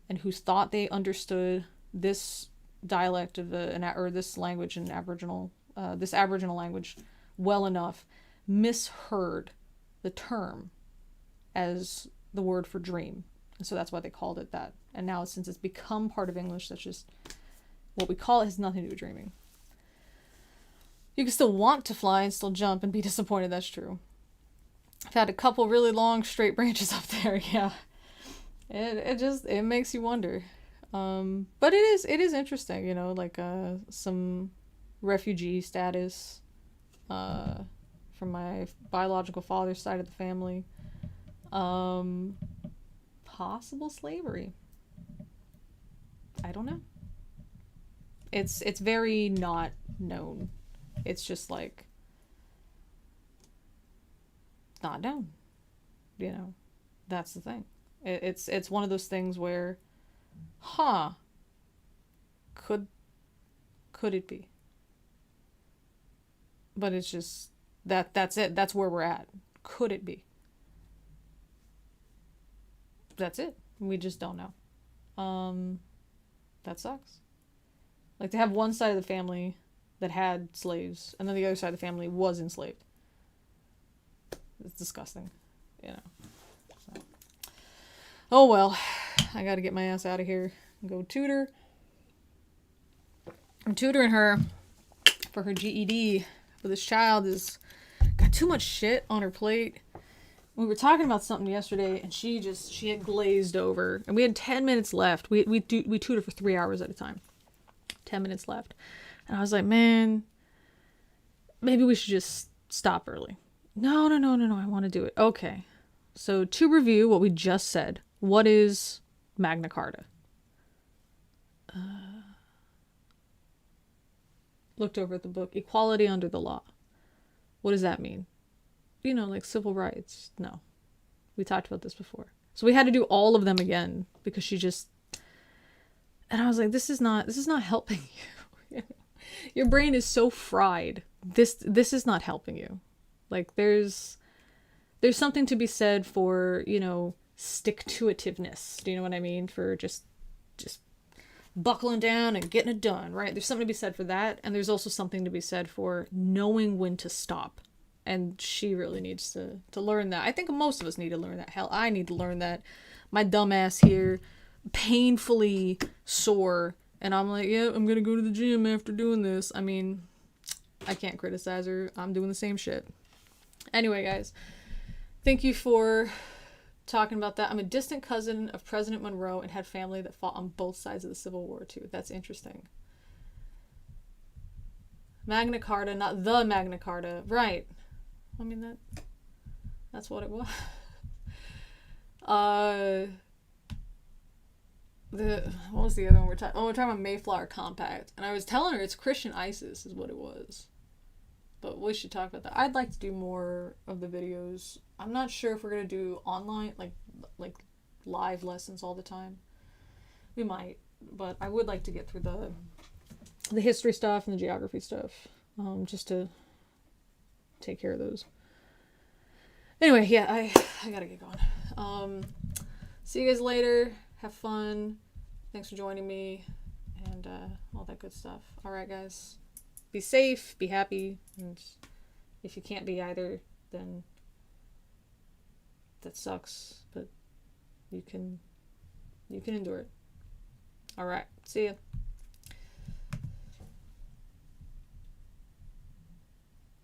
and who thought they understood this dialect of or this language in Aboriginal, this Aboriginal language well enough, misheard the term as the word for dream. And so that's why they called it that. And now, since it's become part of English, that's just what we call it. Has nothing to do with dreaming. You can still want to fly and still jump and be disappointed. That's true. I've had a couple really long straight branches up there. Yeah, it makes you wonder. But it is interesting, you know, like some refugee status from my biological father's side of the family. Possible slavery. I don't know. It's very not known. It's just like not known. You know, that's the thing. It's one of those things where, could it be? But it's just that's it. That's where we're at. Could it be? That's it. We just don't know. That sucks. Like, to have one side of the family that had slaves, and then the other side of the family was enslaved. It's disgusting, you know. So. Oh well, I gotta get my ass out of here and go tutor. I'm tutoring her for her GED, but this child has got too much shit on her plate. We were talking about something yesterday, and she had glazed over, and we had 10 minutes left. We tutor for 3 hours at a time. 10 minutes left. And I was like, man, maybe we should just stop early. No, I want to do it. Okay. So to review what we just said, what is Magna Carta? Looked over at the book. Equality under the law. What does that mean? You know, like civil rights. No. We talked about this before. So we had to do all of them again because she just... And I was like, this is not helping you. Your brain is so fried. This is not helping you. Like, there's something to be said for, you know, stick-to-itiveness. Do you know what I mean? For just buckling down and getting it done, right? There's something to be said for that, and there's also something to be said for knowing when to stop. And she really needs to learn that. I think most of us need to learn that. Hell, I need to learn that. My dumb ass here, painfully sore, and I'm like, yeah, I'm gonna go to the gym after doing this. I mean, I can't criticize her. I'm doing the same shit. Anyway, guys, thank you for talking about that. I'm a distant cousin of President Monroe and had family that fought on both sides of the Civil War too. That's interesting. Magna Carta, not the Magna Carta. Right. I mean, that's what it was. What was the other one we're talking? Oh, we're talking about Mayflower Compact, and I was telling her it's Christian ISIS is what it was. But we should talk about that. I'd like to do more of the videos. I'm not sure if we're gonna do online, like live lessons all the time. We might, but I would like to get through the history stuff and the geography stuff, just to take care of those. Anyway, yeah, I gotta get going. See you guys later. Have fun. Thanks for joining me, and all that good stuff. All right, guys. Be safe, be happy, and if you can't be either, then that sucks, but you can endure it. All right. See ya.